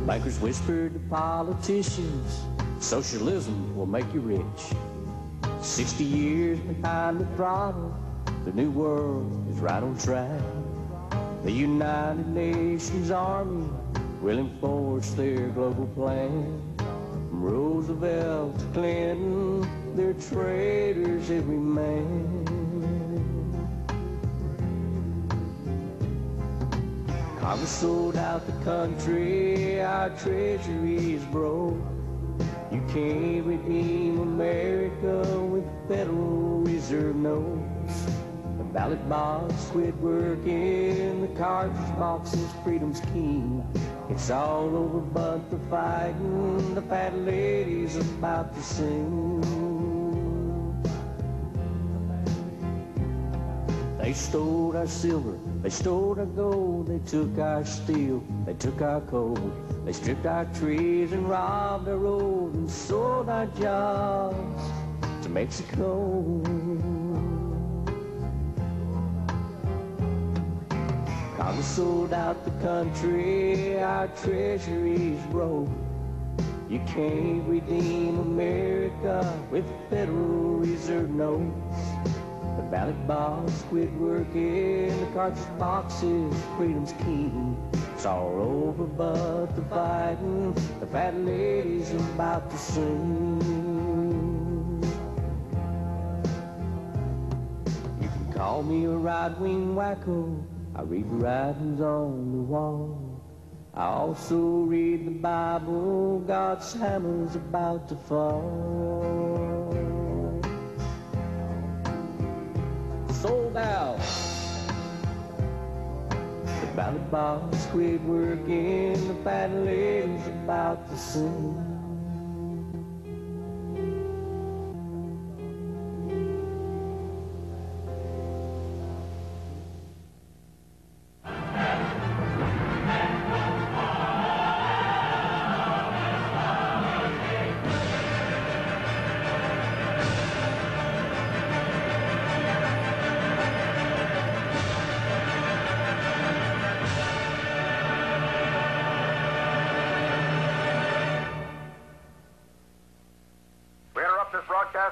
Bankers whispered to politicians, socialism will make you rich. 60 years behind the throttle, the new world is right on track. The United Nations Army will enforce their global plan. From Roosevelt to Clinton, they're traitors every man. Congress sold out the country, our treasury is broke. You can't redeem America with Federal Reserve notes. The ballot box quit working, the cartridge box is freedom's king. It's all over but the fighting, the fat lady's about to sing. They stole our silver, they stole our gold, they took our steel, they took our coal. They stripped our trees and robbed our road and sold our jobs to Mexico. Congress sold out the country, our treasury's broke. You can't redeem America with Federal Reserve notes. The ballot box quit working, the cartridge box is freedom's king. It's all over but the fighting, the fat lady's about to sing. You can call me a right-wing wacko, I read the writings on the wall. I also read the Bible, God's hammer's about to fall. Sold out. The ballot box quit working, the fat lady's about to sing.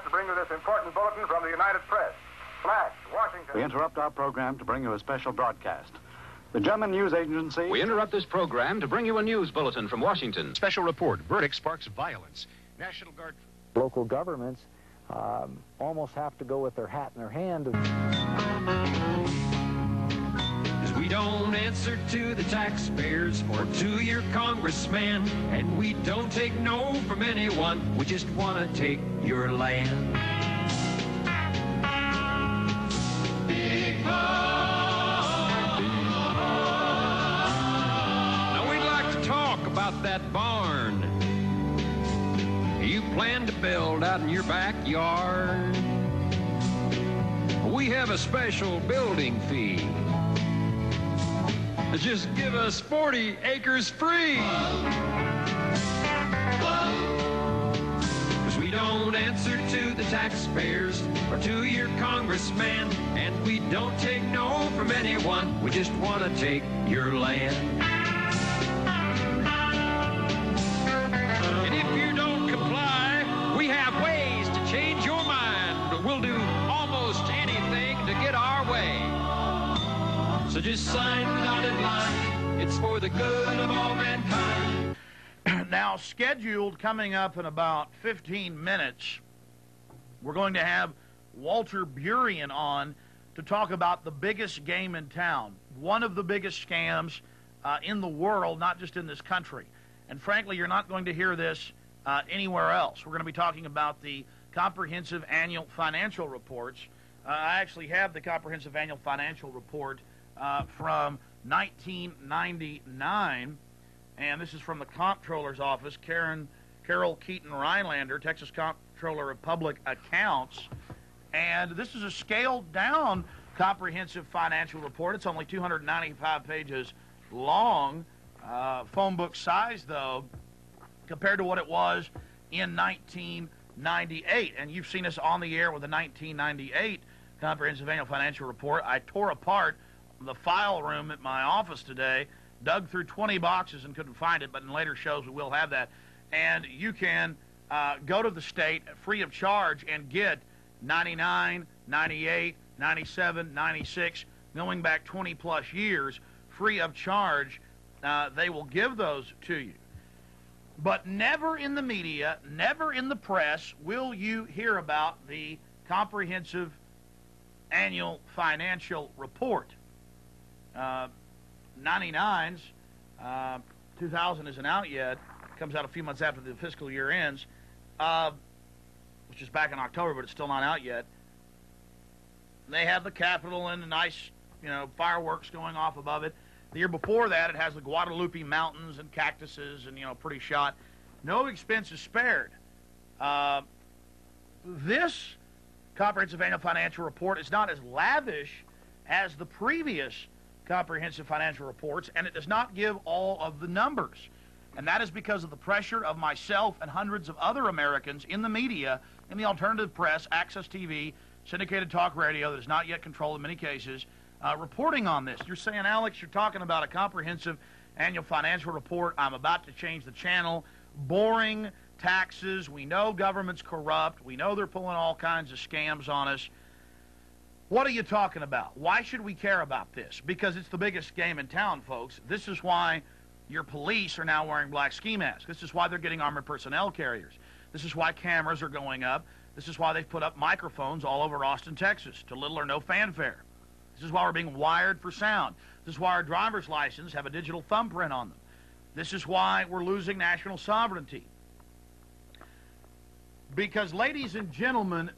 To bring you this important bulletin from the United Press. Flash, Washington. We interrupt our program to bring you a special broadcast. The German news agency... We interrupt this program to bring you a news bulletin from Washington. Special report, verdict sparks violence. National Guard... Local governments almost have to go with their hat in their hand. We don't answer to the taxpayers or to your congressman, and we don't take no from anyone. We just want to take your land. Big Hog. Now we'd like to talk about that barn you plan to build out in your backyard. We have a special building fee. Just give us 40 acres free. Because we don't answer to the taxpayers or to your congressman, and we don't take no from anyone. We just want to take your land. And if you don't comply, we have ways to change your mind. We'll do almost anything to get our way. So just sign the dotted line. It's for the good of all mankind. Now, scheduled coming up in about 15 minutes, we're going to have Walter Burien on to talk about the biggest game in town, one of the biggest scams in the world, not just in this country. And frankly, you're not going to hear this anywhere else. We're going to be talking about the comprehensive annual financial reports. I actually have the comprehensive annual financial report from 1999, and this is from the Comptroller's office, Carol Keaton Rhinelander, Texas Comptroller of Public Accounts, and this is a scaled-down comprehensive financial report. It's only 295 pages long, phone book size, though, compared to what it was in 1998, and you've seen us on the air with the 1998 comprehensive annual financial report. I tore apart the file room at my office today dug through 20 boxes and couldn't find it, but in later shows we will have that. And you can go to the state free of charge and get 99, 98, 97, 96, going back 20 plus years, free of charge. They will give those to you. But never in the media, never in the press will you hear about the comprehensive annual financial report. 99's, 2000 isn't out yet, comes out a few months after the fiscal year ends, which is back in October, but it's still not out yet. They have the Capitol and the nice, fireworks going off above it. The year before that, it has the Guadalupe Mountains and cactuses and, pretty shot. No expense is spared. This comprehensive annual financial report is not as lavish as the previous comprehensive financial reports, and it does not give all of the numbers. And that is because of the pressure of myself and hundreds of other Americans in the media, in the alternative press, access TV, syndicated talk radio that is not yet controlled in many cases, reporting on this. You're saying, Alex, you're talking about a comprehensive annual financial report. I'm about to change the channel. Boring taxes. We know government's corrupt. We know they're pulling all kinds of scams on us. What are you talking about? Why should we care about this? Because it's the biggest game in town, folks. This is why your police are now wearing black ski masks. This is why they're getting armored personnel carriers. This is why cameras are going up. This is why they've put up microphones all over Austin, Texas, to little or no fanfare. This is why we're being wired for sound. This is why our driver's license have a digital thumbprint on them. This is why we're losing national sovereignty. Because, ladies and gentlemen,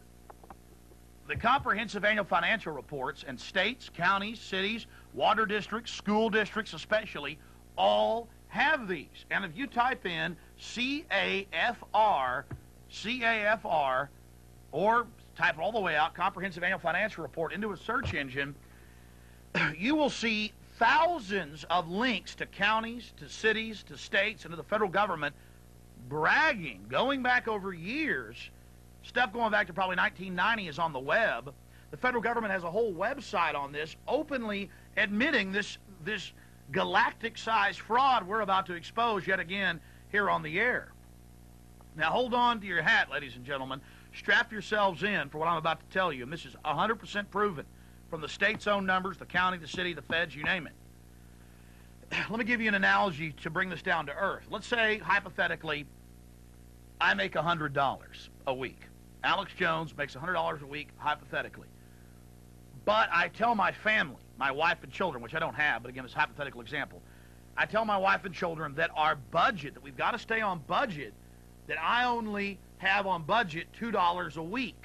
the comprehensive annual financial reports, and states, counties, cities, water districts, school districts especially, all have these. And if you type in CAFR, or type it all the way out, Comprehensive Annual Financial Report, into a search engine, you will see thousands of links to counties, to cities, to states, and to the federal government bragging, going back over years. Stuff going back to probably 1990 is on the web. The federal government has a whole website on this, openly admitting this galactic-sized fraud we're about to expose yet again here on the air. Now, hold on to your hat, ladies and gentlemen. Strap yourselves in for what I'm about to tell you, and this is 100% proven from the state's own numbers, the county, the city, the feds, you name it. Let me give you an analogy to bring this down to earth. Let's say, hypothetically, I make $100 a week. Alex Jones makes $100 a week, hypothetically. But I tell my family, my wife and children, which I don't have, but again, it's a hypothetical example. I tell my wife and children that our budget, that we've got to stay on budget, that I only have on budget $2 a week.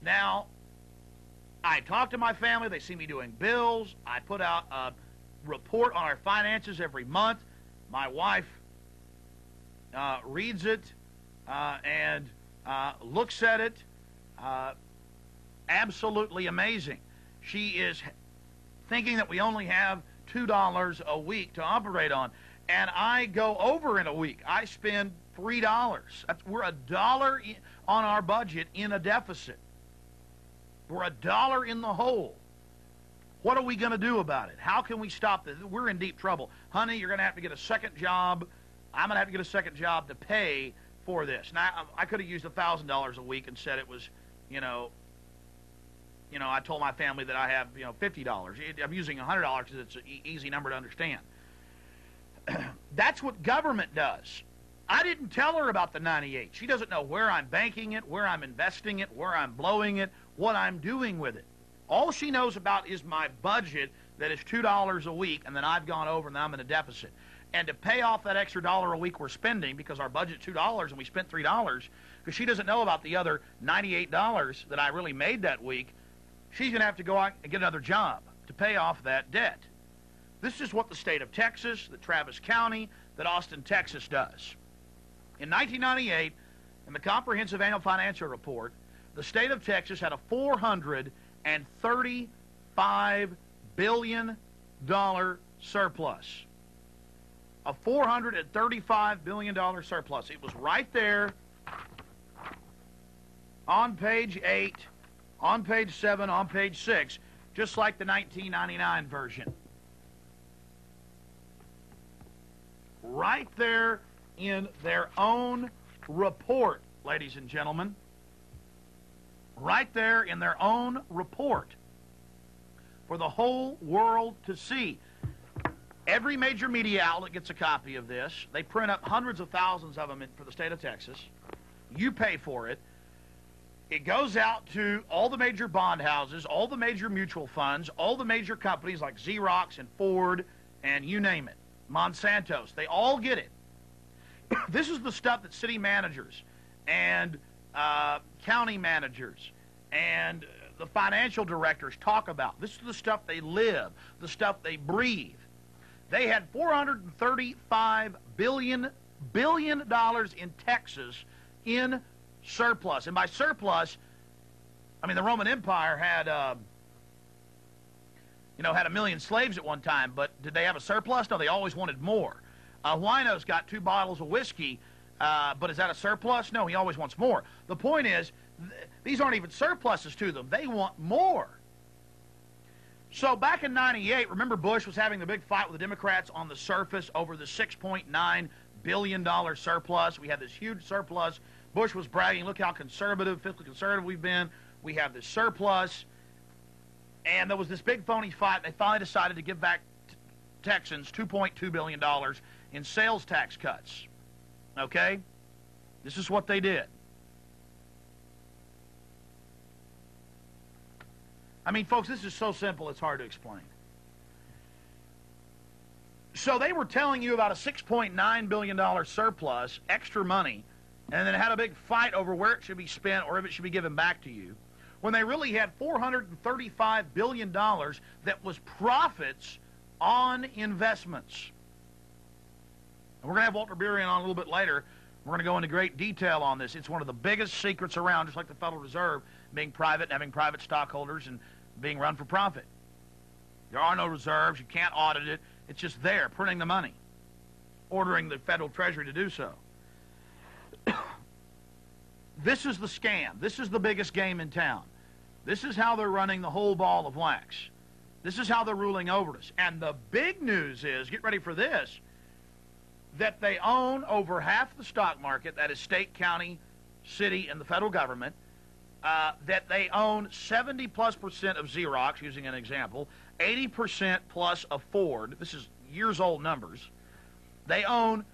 Now, I talk to my family. They see me doing bills. I put out a report on our finances every month. My wife reads it and looks at it. Absolutely amazing. She is thinking that we only have $2 a week to operate on. And I go over in a week. I spend $3. We're $1 on our budget in a deficit. We're $1 in the hole. What are we going to do about it? How can we stop this? We're in deep trouble. Honey, you're going to have to get a second job. I'm going to have to get a second job to pay for this. Now, I could have used $1,000 a week and said it was, I told my family that I have, $50. I'm using $100 because it's an easy number to understand. That's what government does. I didn't tell her about the 98. She doesn't know where I'm banking it, where I'm investing it, where I'm blowing it, what I'm doing with it. All she knows about is my budget that is $2 a week, and then I've gone over and I'm in a deficit. And to pay off that extra $1 a week we're spending, because our budget's $2 and we spent $3, because she doesn't know about the other $98 that I really made that week, she's going to have to go out and get another job to pay off that debt. This is what the state of Texas, that Travis County, that Austin, Texas does. In 1998, in the Comprehensive Annual Financial Report, the state of Texas had a $435 billion surplus. A $435 billion surplus. It was right there on page 8, on page 7, on page 6, just like the 1999 version. right there in their own report, ladies and gentlemen. Right there in their own report for the whole world to see. Every major media outlet gets a copy of this. They print up hundreds of thousands of them for the state of Texas. You pay for it. It goes out to all the major bond houses, all the major mutual funds, all the major companies like Xerox and Ford and you name it, Monsanto's. They all get it. This is the stuff that city managers and county managers and the financial directors talk about. This is the stuff they live, the stuff they breathe. They had $435 billion in Texas in surplus. And by surplus, I mean the Roman Empire had, had 1 million slaves at one time, but did they have a surplus? No, they always wanted more. Wino's got 2 bottles of whiskey, but is that a surplus? No, he always wants more. The point is, these aren't even surpluses to them. They want more. So back in 98, remember Bush was having the big fight with the Democrats on the surface over the $6.9 billion surplus. We had this huge surplus. Bush was bragging, look how conservative, fiscally conservative we've been. We have this surplus. And there was this big phony fight. They finally decided to give back Texans $2.2 billion in sales tax cuts. Okay? This is what they did. I mean, folks, this is so simple it's hard to explain. So they were telling you about a $6.9 billion surplus, extra money, and then had a big fight over where it should be spent or if it should be given back to you, when they really had $435 billion that was profits on investments. And we're going to have Walter Burian on a little bit later. We're going to go into great detail on this. It's one of the biggest secrets around, just like the Federal Reserve, being private and having private stockholders and being run for profit. There are no reserves. You can't audit it. It's just there, printing the money, ordering the Federal Treasury to do so. This is the scam. This is the biggest game in town. This is how they're running the whole ball of wax. This is how they're ruling over us. And the big news is, get ready for this, that they own over half the stock market, that is state, county, city, and the federal government, that they own 70+% of Xerox, using an example, 80% plus of Ford. This is years old numbers. They own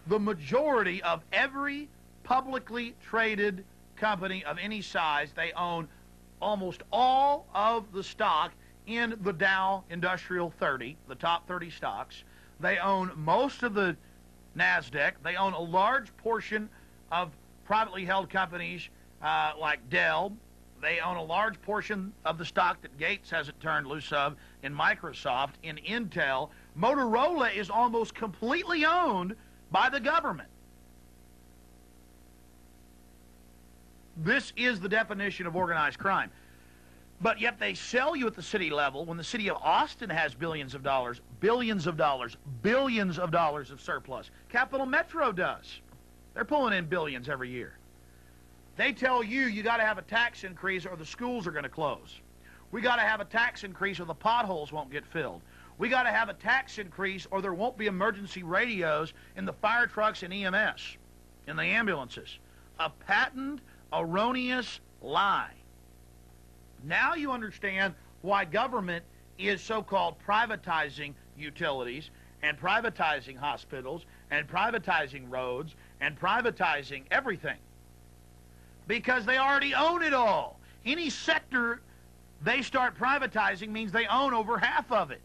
the majority of every publicly traded company of any size. They own almost all of the stock in the Dow Industrial 30, the top 30 stocks. They own most of the NASDAQ. They own a large portion of privately held companies like Dell. They own a large portion of the stock that Gates hasn't turned loose of in Microsoft, in Intel. Motorola is almost completely owned by the government. This is the definition of organized crime. But yet they sell you at the city level when the city of Austin has billions of dollars of surplus. Capital Metro does. They're pulling in billions every year. They tell you you got to have a tax increase or the schools are going to close. We got to have a tax increase or the potholes won't get filled. We got to have a tax increase or there won't be emergency radios in the fire trucks and EMS, in the ambulances. A patent, erroneous lie. Now you understand why government is so-called privatizing utilities and privatizing hospitals and privatizing roads and privatizing everything. Because they already own it all. Any sector they start privatizing means they own over half of it.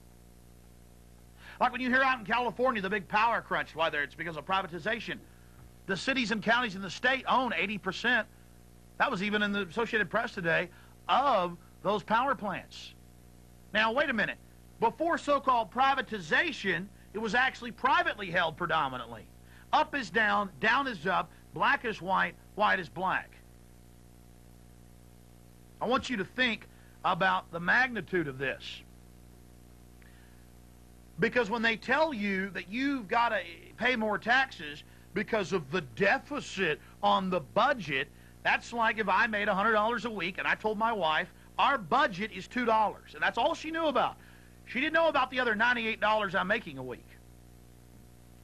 Like when you hear out in California the big power crunch, whether it's because of privatization. The cities and counties in the state own 80%. That was even in the Associated Press today, of those power plants. Now, wait a minute. Before so-called privatization, it was actually privately held predominantly. Up is down, down is up, black is white, white is black. I want you to think about the magnitude of this. Because when they tell you that you've got to pay more taxes because of the deficit on the budget, that's like if I made $100 a week and I told my wife, our budget is $2, and that's all she knew about. She didn't know about the other $98 I'm making a week.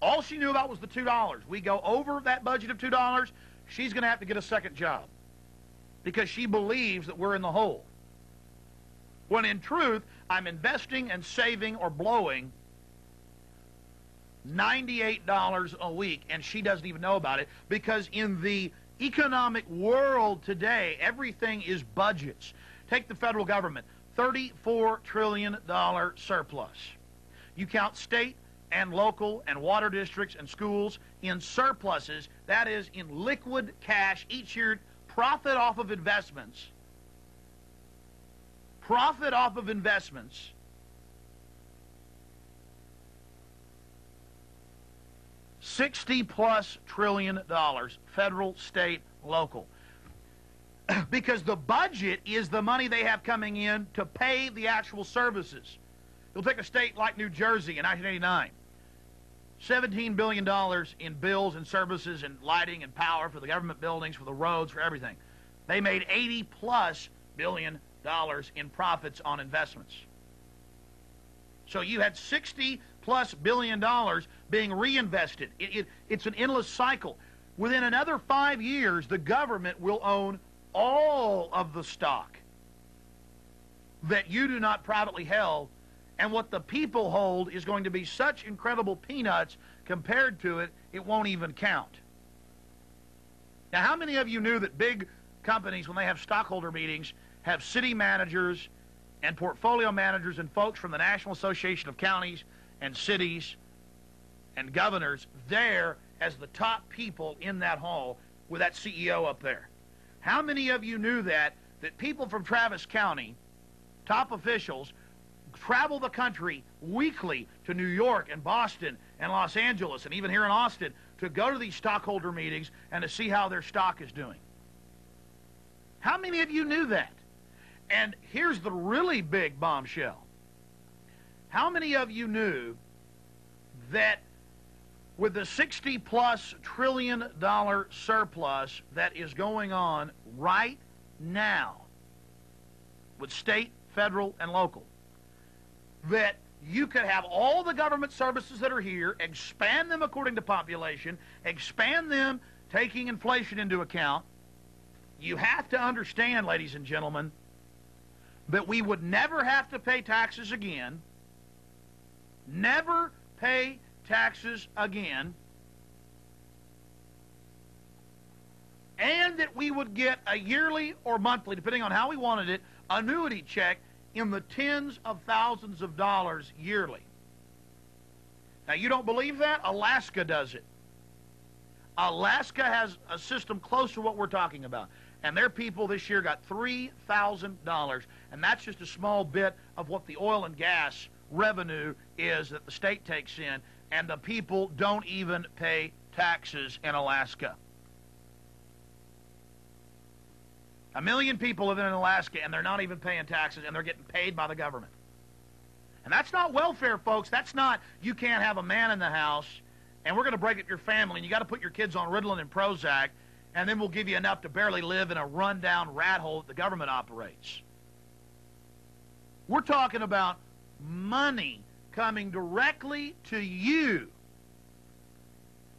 All she knew about was the $2. We go over that budget of $2, she's going to have to get a second job because she believes that we're in the hole. When in truth, I'm investing and saving or blowing $98 a week, and she doesn't even know about it because in the economic world today, everything is budgets. Take the federal government, $34 trillion surplus. You count state and local and water districts and schools in surpluses, that is in liquid cash each year, profit off of investments. Profit off of investments. $60+ trillion, federal, state, local. Because the budget is the money they have coming in to pay the actual services. You'll take a state like New Jersey in 1989. $17 billion in bills and services and lighting and power for the government buildings, for the roads, for everything. They made $80+ billion in profits on investments. So you had $60+ billion being reinvested. It's an endless cycle. Within another 5 years, the government will own all of the stock that you do not privately held, and what the people hold is going to be such incredible peanuts compared to it, it won't even count. Now, how many of you knew that big companies, when they have stockholder meetings, have city managers and portfolio managers and folks from the National Association of Counties and Cities and governors there as the top people in that hall with that CEO up there? How many of you knew that people from Travis County, top officials, travel the country weekly to New York and Boston and Los Angeles and even here in Austin to go to these stockholder meetings and to see how their stock is doing? How many of you knew that? And here's the really big bombshell. How many of you knew that with the $60+ trillion surplus that is going on right now with state, federal, and local, that you could have all the government services that are here, expand them according to population, expand them taking inflation into account? You have to understand, ladies and gentlemen, that we would never have to pay taxes again, never pay taxes again, and that we would get a yearly or monthly, depending on how we wanted it, annuity check in the tens of thousands of dollars yearly. Now, you don't believe that? Alaska does it. Alaska has a system close to what we're talking about. And their people this year got $3,000. And that's just a small bit of what the oil and gas revenue is that the state takes in. And the people don't even pay taxes in Alaska. 1 million people live in Alaska, and they're not even paying taxes, and they're getting paid by the government. And that's not welfare, folks. That's not, you can't have a man in the house, and we're going to break up your family, and you got to put your kids on Ritalin and Prozac, and then we'll give you enough to barely live in a rundown rat hole that the government operates. We're talking about money coming directly to you.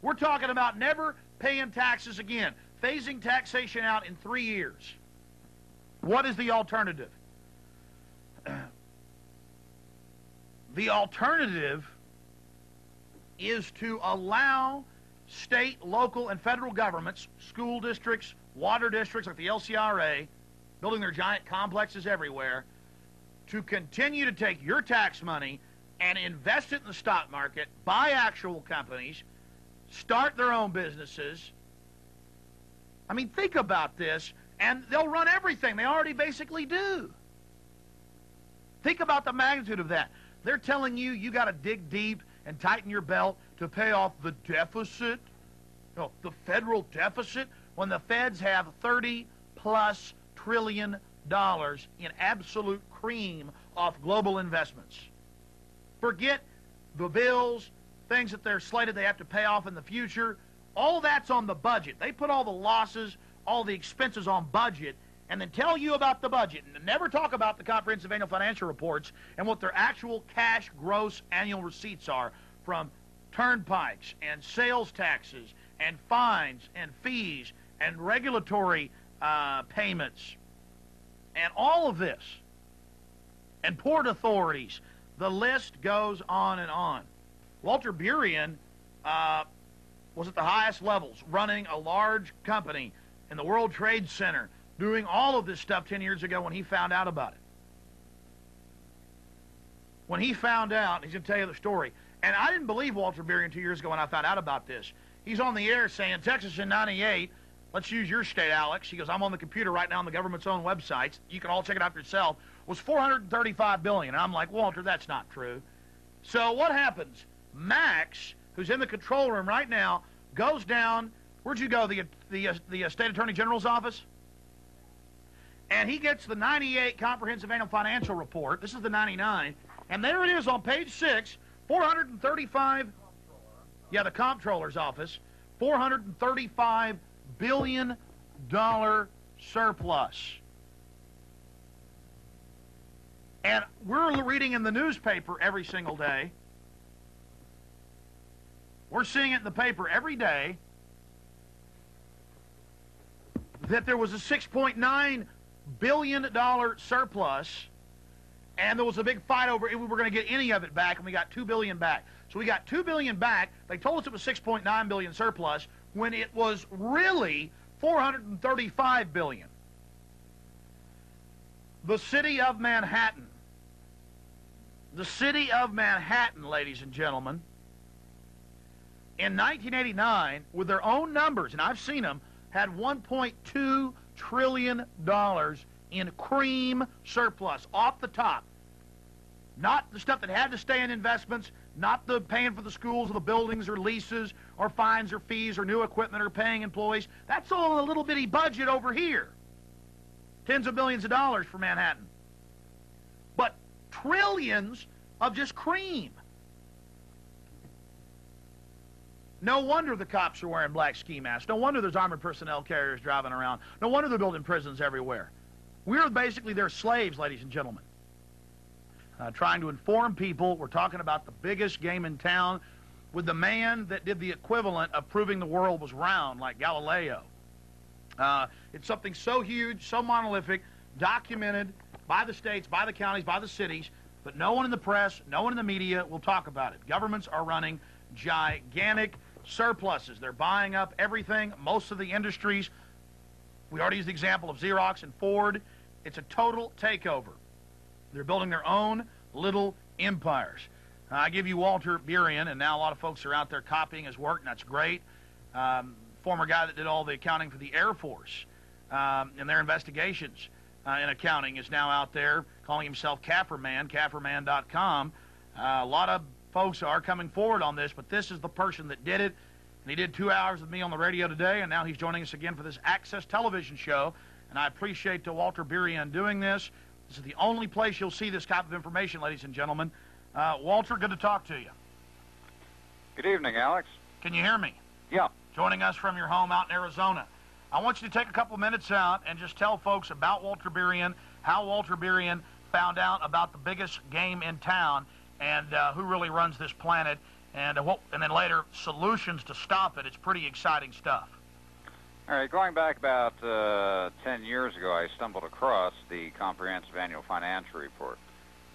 We're talking about never paying taxes again, phasing taxation out in 3 years. What is the alternative? The alternative is to allow state, local, and federal governments, school districts, water districts like the LCRA, building their giant complexes everywhere, to continue to take your tax money and invest it in the stock market, buy actual companies, start their own businesses. I mean, think about this, and they'll run everything. They already basically do. Think about the magnitude of that. They're telling you you got to dig deep and tighten your belt to pay off the deficit, the federal deficit, when the feds have $30+ trillion in absolute cream off global investments. Forget the bills, things that they're slated they have to pay off in the future. All that's on the budget. They put all the losses, all the expenses on budget, and then tell you about the budget, and never talk about the comprehensive annual financial reports and what their actual cash gross annual receipts are from turnpikes and sales taxes and fines and fees and regulatory payments and all of this, and port authorities. The list goes on and on. Walter Burien was at the highest levels, running a large company in the World Trade Center, doing all of this stuff 10 years ago when he found out about it. When he found out, he's going to tell you the story. And I didn't believe Walter Burien 2 years ago when I found out about this. He's on the air saying, Texas in 98, let's use your state, Alex. He goes, I'm on the computer right now on the government's own websites. You can all check it out for yourself. Was $435 billion. And I'm like, Walter, that's not true. So what happens? Max, who's in the control room right now, goes down. Where'd you go? The State Attorney General's office? And he gets the 98 Comprehensive Annual Financial Report. This is the 99. And there it is on page 6, 435. Yeah, the Comptroller's office. $435 billion surplus. And we're reading in the newspaper every single day. We're seeing it in the paper every day that there was a $6.9 billion surplus, and there was a big fight over if we were going to get any of it back, and we got $2 billion back. So we got $2 billion back. They told us it was $6.9 billion surplus when it was really $435 billion. The city of Manhattan. The city of Manhattan, ladies and gentlemen, in 1989, with their own numbers, and I've seen them, had $1.2 trillion in cream surplus off the top. Not the stuff that had to stay in investments, not the paying for the schools or the buildings or leases or fines or fees or new equipment or paying employees. That's all in a little bitty budget over here. Tens of billions of dollars for Manhattan. But trillions of just cream. No wonder the cops are wearing black ski masks. No wonder there's armored personnel carriers driving around. No wonder they're building prisons everywhere. We're basically their slaves, ladies and gentlemen. Trying to inform people. We're talking about the biggest game in town with the man that did the equivalent of proving the world was round, like Galileo. It's something so huge, so monolithic, documented by the states, by the counties, by the cities, but no one in the press, no one in the media will talk about it. Governments are running gigantic surpluses. They're buying up everything, most of the industries. We already used the example of Xerox and Ford. It's a total takeover. They're building their own little empires. I give you Walter Burien, and now a lot of folks are out there copying his work, and that's great. Former guy that did all the accounting for the Air Force and their investigations in accounting is now out there calling himself Kafferman, Kafferman.com. A lot of folks are coming forward on this, but this is the person that did it. And he did 2 hours with me on the radio today, and now he's joining us again for this Access television show. And I appreciate Walter Burien doing this. This is the only place you'll see this type of information, ladies and gentlemen. Walter, good to talk to you. Good evening, Alex. Can you hear me? Yeah. Joining us from your home out in Arizona. I want you to take a couple minutes out and just tell folks about Walter Burien, how Walter Burien found out about the biggest game in town, and who really runs this planet, and then later solutions to stop it. It's pretty exciting stuff. All right, going back about 10 years ago, I stumbled across the Comprehensive Annual Financial Report.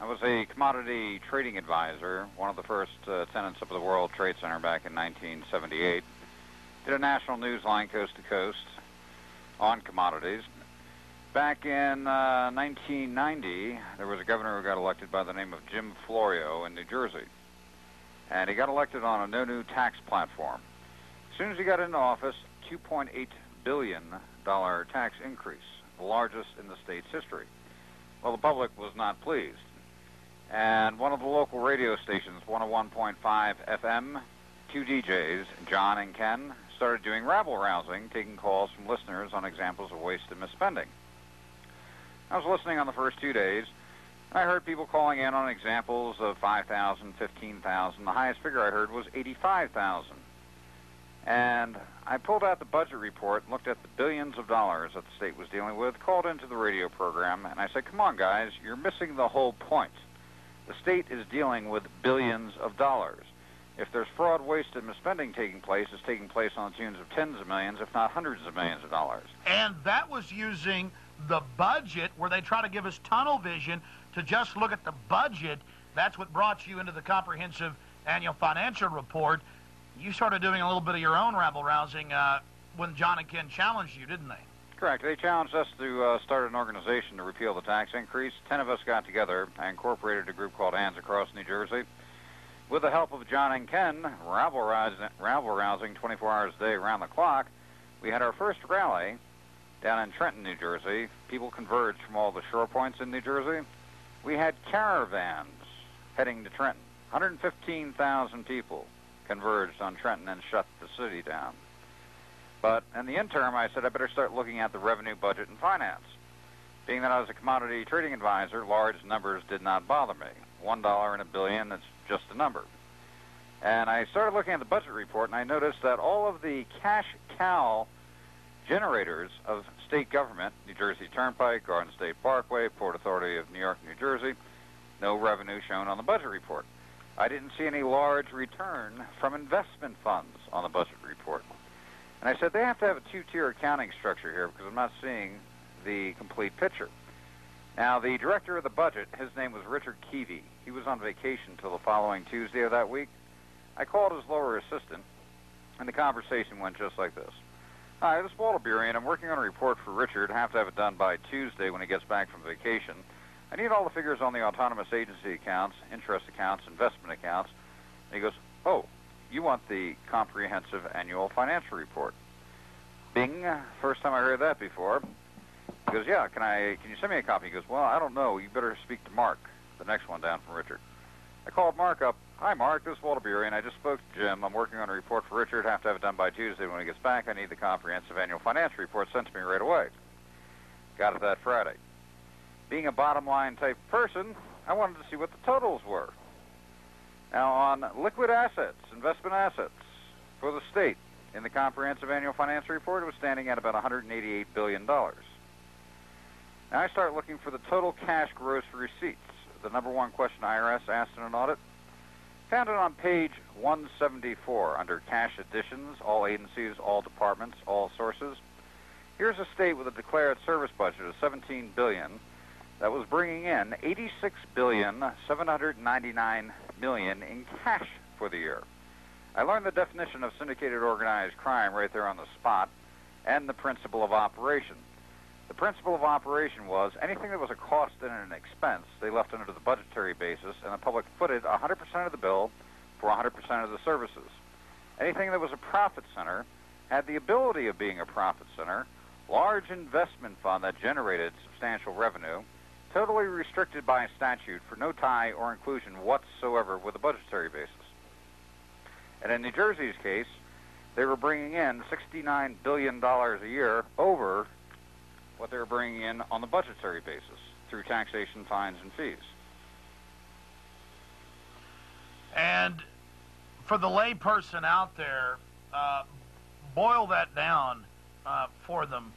I was a commodity trading advisor, one of the first tenants of the World Trade Center back in 1978. Did a national news line coast to coast on commodities. Back in 1990, there was a governor who got elected by the name of Jim Florio in New Jersey. And he got elected on a no new tax platform. As soon as he got into office, $2.8 billion tax increase, the largest in the state's history. Well, the public was not pleased. And one of the local radio stations, 101.5 FM, two DJs, John and Ken, started doing rabble-rousing, taking calls from listeners on examples of wasted misspending. I was listening on the first 2 days, and I heard people calling in on examples of 5,000, 15,000. The highest figure I heard was 85,000. And I pulled out the budget report and looked at the billions of dollars that the state was dealing with, called into the radio program, and I said, come on, guys, you're missing the whole point. The state is dealing with billions of dollars. If there's fraud, waste, and misspending taking place, it's taking place on the tunes of tens of millions, if not hundreds of millions of dollars. And that was using the budget, where they try to give us tunnel vision to just look at the budget. That's what brought you into the comprehensive annual financial report. You started doing a little bit of your own rabble-rousing when John and Ken challenged you, didn't they? Correct. They challenged us to start an organization to repeal the tax increase. 10 of us got together. I incorporated a group called Hands Across New Jersey. With the help of John and Ken, rabble-rousing 24 hours a day around the clock, we had our first rally down in Trenton, New Jersey. People converged from all the shore points in New Jersey. We had caravans heading to Trenton. 115,000 people converged on Trenton and shut the city down. But in the interim, I said I better start looking at the revenue, budget, and finance. Being that I was a commodity trading advisor, large numbers did not bother me. $1 in a billion, that's just a number. And I started looking at the budget report, and I noticed that all of the cash cow generators of state government, New Jersey Turnpike, Garden State Parkway, Port Authority of New York, New Jersey, no revenue shown on the budget report. I didn't see any large return from investment funds on the budget report. And I said they have to have a two-tier accounting structure here because I'm not seeing the complete picture. Now, the director of the budget, his name was Richard Keevy. He was on vacation till the following Tuesday of that week. I called his lower assistant, and the conversation went just like this. Hi, this is Walter Burian. I'm working on a report for Richard. I have to have it done by Tuesday when he gets back from vacation. I need all the figures on the autonomous agency accounts, interest accounts, investment accounts. And he goes, oh, you want the comprehensive annual financial report. Bing, first time I heard that before. He goes, yeah, can you send me a copy? He goes, well, I don't know. You better speak to Mark, the next one down from Richard. I called Mark up. Hi, Mark, this is Walter Burian. I just spoke to Jim. I'm working on a report for Richard. Have to have it done by Tuesday when he gets back. I need the comprehensive annual financial report sent to me right away. Got it that Friday. Being a bottom-line type person, I wanted to see what the totals were. Now, on liquid assets, investment assets for the state, in the comprehensive annual financial report, it was standing at about $188 billion. Now I start looking for the total cash gross receipts, the number one question IRS asked in an audit. Found it on page 174 under cash additions, all agencies, all departments, all sources. Here's a state with a declared service budget of $17 billion that was bringing in $86,799 million in cash for the year. I learned the definition of syndicated organized crime right there on the spot, and the principle of operation. The principle of operation was anything that was a cost and an expense, they left under the budgetary basis, and the public footed 100% of the bill for 100% of the services. Anything that was a profit center had the ability of being a profit center, large investment fund that generated substantial revenue, totally restricted by statute for no tie or inclusion whatsoever with a budgetary basis. And in New Jersey's case, they were bringing in $69 billion a year over what they were bringing in on the budgetary basis through taxation, fines, and fees. And for the lay person out there, boil that down for them.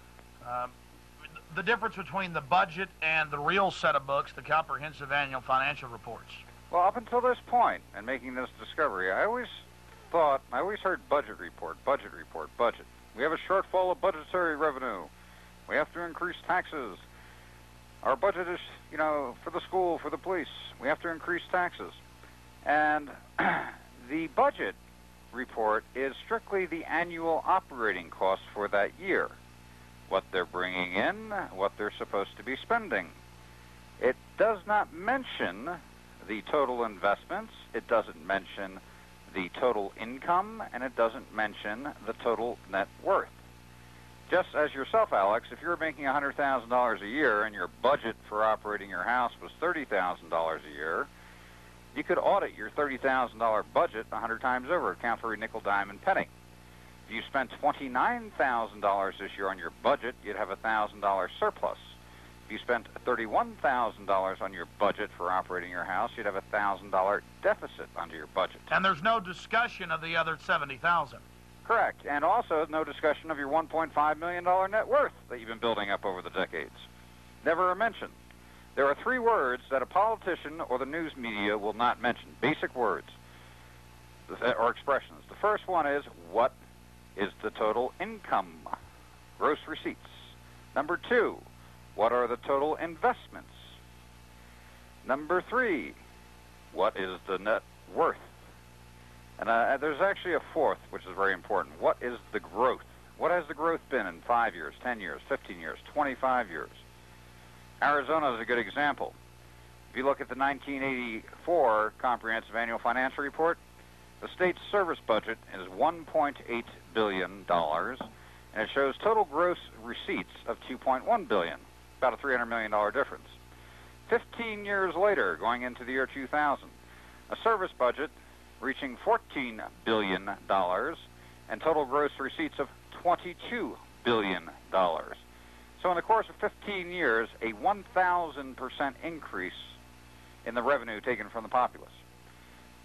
The difference between the budget and the real set of books, the comprehensive annual financial reports. Well, up until this point, and making this discovery, I always heard budget report. We have a shortfall of budgetary revenue. We have to increase taxes. Our budget is, for the school, for the police. We have to increase taxes. And the budget report is strictly the annual operating costs for that year. What they're bringing in, what they're supposed to be spending. It does not mention the total investments. It doesn't mention the total income, and it doesn't mention the total net worth. Just as yourself, Alex, if you're making $100,000 a year and your budget for operating your house was $30,000 a year, you could audit your $30,000 budget 100 times over, account for every nickel, dime, and penny. If you spent $29,000 this year on your budget, you'd have a $1,000 surplus. If you spent $31,000 on your budget for operating your house, you'd have a $1,000 deficit under your budget. And there's no discussion of the other $70,000. Correct. And also no discussion of your $1.5 million net worth that you've been building up over the decades. Never a mention. There are 3 words that a politician or the news media will not mention. Basic words. or expressions. The first one is, what is the total income? Gross receipts. Number 2, what are the total investments? Number 3, what is the net worth? And there's actually a fourth, which is very important. What is the growth? What has the growth been in 5 years, 10 years, 15 years, 25 years? Arizona is a good example. If you look at the 1984 Comprehensive Annual Financial Report, the state's service budget is $1.8 billion, and it shows total gross receipts of $2.1 billion, about a $300 million difference. 15 years later, going into the year 2000, a service budget reaching $14 billion and total gross receipts of $22 billion. So in the course of 15 years, a 1,000% increase in the revenue taken from the populace.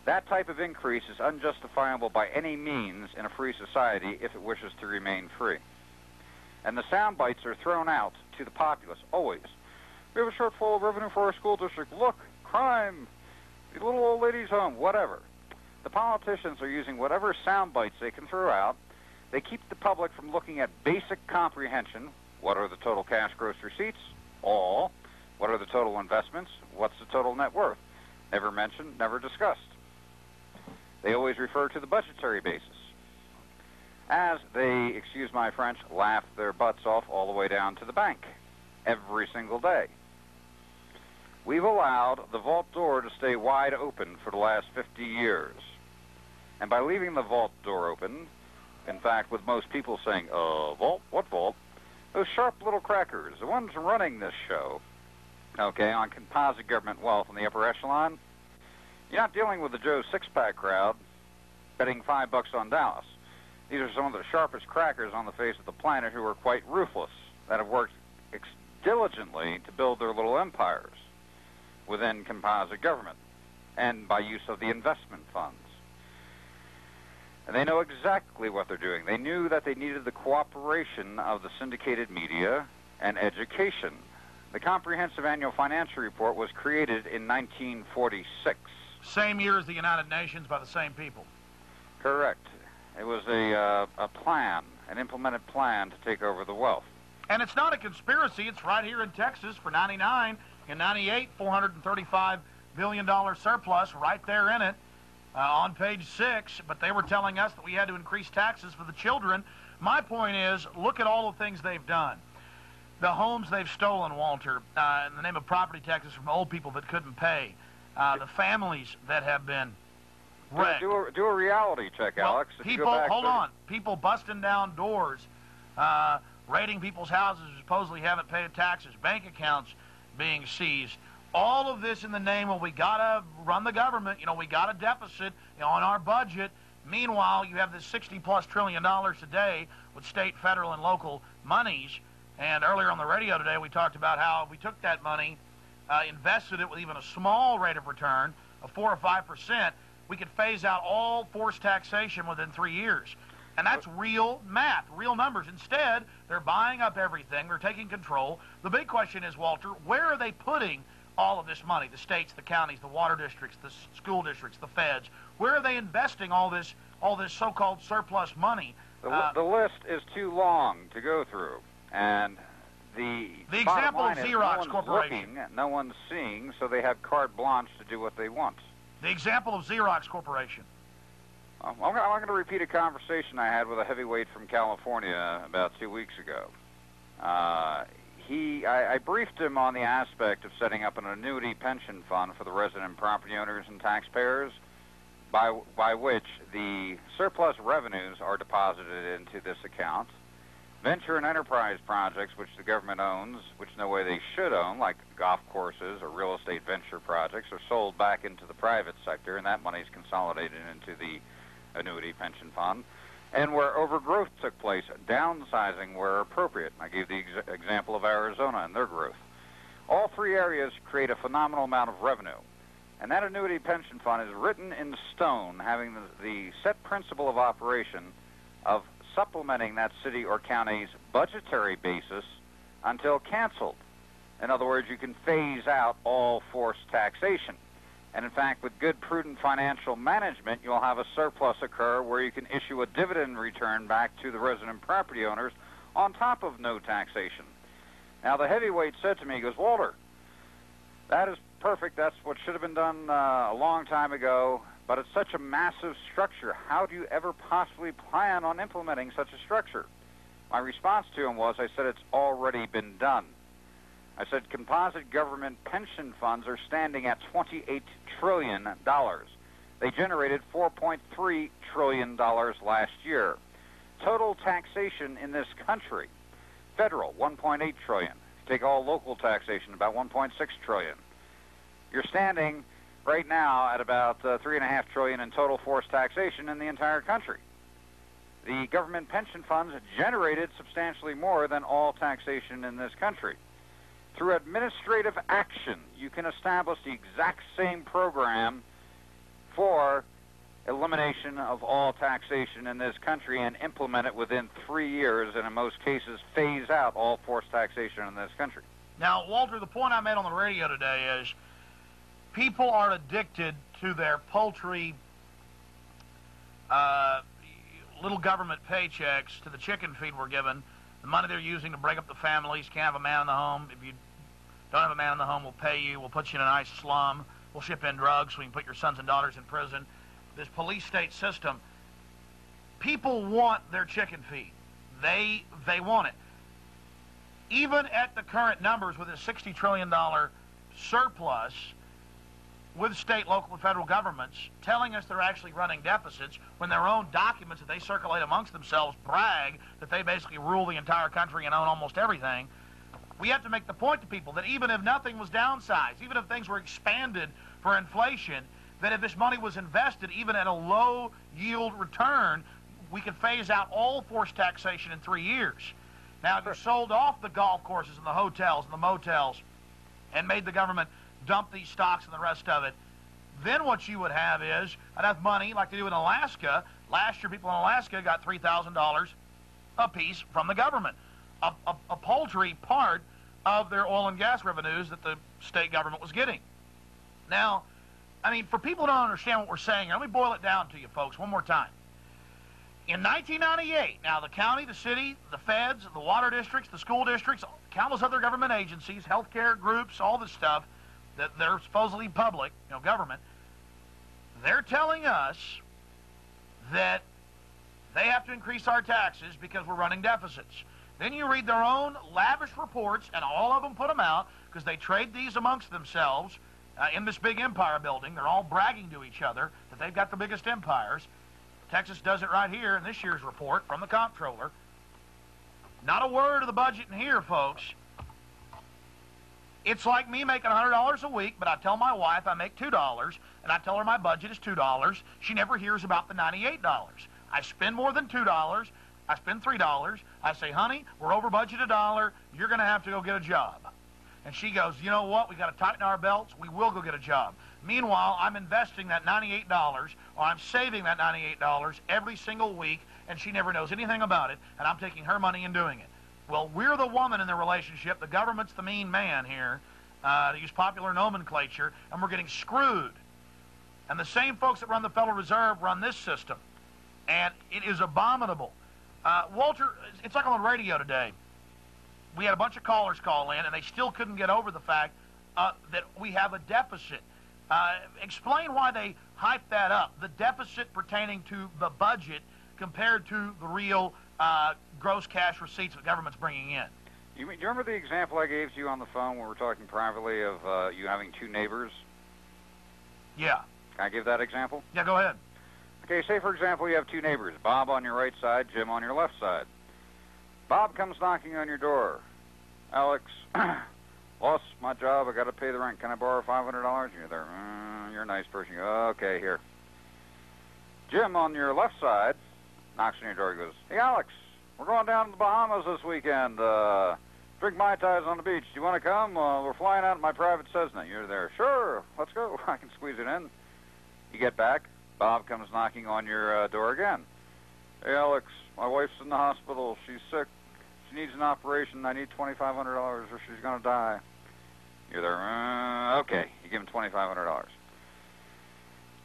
That type of increase is unjustifiable by any means in a free society if it wishes to remain free. And the sound bites are thrown out to the populace, always. We have a shortfall of revenue for our school district. Look, crime, the little old lady's home, whatever. The politicians are using whatever sound bites they can throw out. They keep the public from looking at basic comprehension. What are the total cash gross receipts? All. What are the total investments? What's the total net worth? Never mentioned, never discussed. They always refer to the budgetary basis, as they, excuse my French, laugh their butts off all the way down to the bank every single day. We've allowed the vault door to stay wide open for the last 50 years. And by leaving the vault door open, in fact, with most people saying, vault? What vault? Those sharp little crackers, the ones running this show, okay, on composite government wealth in the upper echelon, you're not dealing with the Joe Six-Pack crowd betting $5 on Dallas. These are some of the sharpest crackers on the face of the planet who are quite ruthless, that have worked diligently to build their little empires within composite government and by use of the investment funds. And they know exactly what they're doing. They knew that they needed the cooperation of the syndicated media and education. The Comprehensive Annual Financial Report was created in 1946. Same year as the United Nations by the same people. Correct. It was a plan, an implemented plan to take over the wealth. And it's not a conspiracy. It's right here in Texas for 99 and 98, $435 billion surplus right there in it on page 6. But they were telling us that we had to increase taxes for the children. My point is, look at all the things they've done. The homes they've stolen, Walter, in the name of property taxes from old people that couldn't pay. The families that have been wrecked. Do a reality check, well, Alex. People busting down doors, raiding people's houses who supposedly haven't paid taxes, bank accounts being seized. All of this in the name of we got to run the government. We got a deficit on our budget. Meanwhile, you have this $60+ trillion a day with state, federal, and local monies. And earlier on the radio today, we talked about how if we took that money, invested it with even a small rate of return of 4 or 5%, we could phase out all forced taxation within 3 years. And that's real math, real numbers. Instead, they're buying up everything. They're taking control. The big question is, Walter, where are they putting all of this money? The states, the counties, the water districts, the school districts, the feds. Where are they investing all this so-called surplus money? The list is too long to go through. And the example of Xerox Corporation. No one's seeing, so they have carte blanche to do what they want. The example of Xerox Corporation. I'm going to repeat a conversation I had with a heavyweight from California about 2 weeks ago. I briefed him on the aspect of setting up an annuity pension fund for the resident property owners and taxpayers, by which the surplus revenues are deposited into this account. Venture and enterprise projects, which the government owns, which no way they should own, like golf courses or real estate venture projects, are sold back into the private sector, and that money is consolidated into the annuity pension fund. And where overgrowth took place, downsizing where appropriate. I gave the example of Arizona and their growth. All three areas create a phenomenal amount of revenue. And that annuity pension fund is written in stone, having the set principle of operation of supplementing that city or county's budgetary basis until canceled. In other words, you can phase out all forced taxation. And in fact, with good, prudent financial management, you'll have a surplus occur where you can issue a dividend return back to the resident property owners on top of no taxation. Now, the heavyweight said to me, he goes, Walter, that is perfect. That's what should have been done a long time ago, but it's such a massive structure. How do you ever possibly plan on implementing such a structure? My response to him was, I said, it's already been done. I said, composite government pension funds are standing at $28 trillion. They generated $4.3 trillion last year. Total taxation in this country, federal, $1.8 trillion. Take all local taxation, about $1.6 trillion. You're standing right now at about $3.5 trillion in total forced taxation in the entire country. The government pension funds generated substantially more than all taxation in this country. Through administrative action, you can establish the exact same program for elimination of all taxation in this country and implement it within 3 years, and in most cases phase out all forced taxation in this country. Now, Walter, the point I made on the radio today is people are addicted to their paltry little government paychecks, to the chicken feed we're given, the money they're using to break up the families. Can't have a man in the home. If you don't have a man in the home, we'll pay you. We'll put you in a nice slum. We'll ship in drugs so we can put your sons and daughters in prison. This police state system, people want their chicken feed. They want it. Even at the current numbers with a $60 trillion surplus with state, local, and federal governments telling us they're actually running deficits when their own documents that they circulate amongst themselves brag that they basically rule the entire country and own almost everything, we have to make the point to people that even if nothing was downsized, even if things were expanded for inflation, that if this money was invested, even at a low yield return, we could phase out all forced taxation in 3 years. Now, if you sold off the golf courses and the hotels and the motels and made the government dump these stocks and the rest of it, then what you would have is enough money, like they do in Alaska. Last year, people in Alaska got $3,000 a piece from the government, a paltry part of their oil and gas revenues that the state government was getting. Now, I mean, for people who don't understand what we're saying here, let me boil it down to you folks one more time. In 1998, now the county, the city, the feds, the water districts, the school districts, countless other government agencies, healthcare groups, all this stuff that they're supposedly public, government, they're telling us that they have to increase our taxes because we're running deficits. Then you read their own lavish reports, and all of them put them out because they trade these amongst themselves in this big empire building. They're all bragging to each other that they've got the biggest empires. Texas does it right here in this year's report from the comptroller. Not a word of the budget in here, folks. It's like me making $100 a week, but I tell my wife I make $2, and I tell her my budget is $2. She never hears about the $98. I spend more than $2. I spend $3. I say, honey, we're over budget $1. You're going to have to go get a job. And she goes, you know what? We got to tighten our belts. We will go get a job. Meanwhile, I'm investing that $98, or I'm saving that $98 every single week, and she never knows anything about it, and I'm taking her money and doing it. Well, we're the woman in the relationship. The government's the mean man here, to use popular nomenclature, and we're getting screwed. And the same folks that run the Federal Reserve run this system, and it is abominable. Walter, it's like on the radio today. We had a bunch of callers call in, and they still couldn't get over the fact that we have a deficit. Explain why they hype that up, the deficit pertaining to the budget compared to the real gross cash receipts the government's bringing in. Do you remember the example I gave to you on the phone when we were talking privately of you having two neighbors? Yeah. Can I give that example? Yeah, go ahead. Okay, say, for example, you have two neighbors, Bob on your right side, Jim on your left side. Bob comes knocking on your door. Alex, lost my job. I got to pay the rent. Can I borrow $500? You're there. You're a nice person. You go, okay, here. Jim on your left side knocks on your door. He goes, hey, Alex, we're going down to the Bahamas this weekend. Drink Mai Tais on the beach. Do you want to come? We're flying out in my private Cessna. You're there. Sure, let's go. I can squeeze it in. You get back. Bob comes knocking on your door again. Hey, Alex, my wife's in the hospital. She's sick. She needs an operation. I need $2,500 or she's going to die. You're there. Okay. You give him $2,500.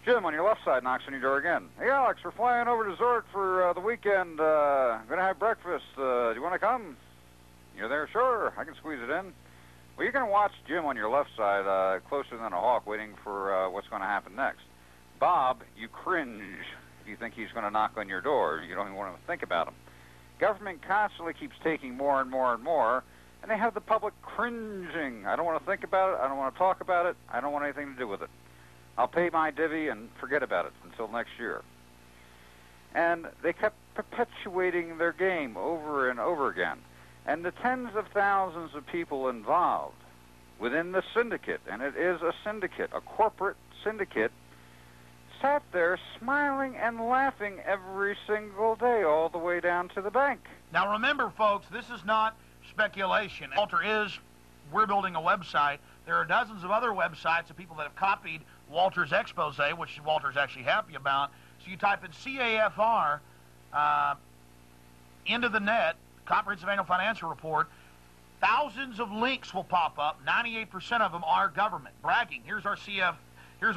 Jim on your left side knocks on your door again. Hey, Alex, we're flying over to Zurich for the weekend. Going to have breakfast. Do you want to come? You're there? Sure, I can squeeze it in. Well, you're going to watch Jim on your left side closer than a hawk waiting for what's going to happen next. Bob, you cringe if you think he's going to knock on your door. You don't even want to think about him. Government constantly keeps taking more and more and more, and they have the public cringing. I don't want to think about it. I don't want to talk about it. I don't want anything to do with it. I'll pay my divvy and forget about it until next year. And they kept perpetuating their game over and over again. And the tens of thousands of people involved within the syndicate, and it is a syndicate, a corporate syndicate, sat there smiling and laughing every single day all the way down to the bank. Now remember, folks, this is not speculation. We're building a website. There are dozens of other websites of people that have copied Walter's expose, which Walter's actually happy about. So you type in CAFR into the net, Comprehensive Annual Financial Report, thousands of links will pop up. 98% of them are government bragging. Here's our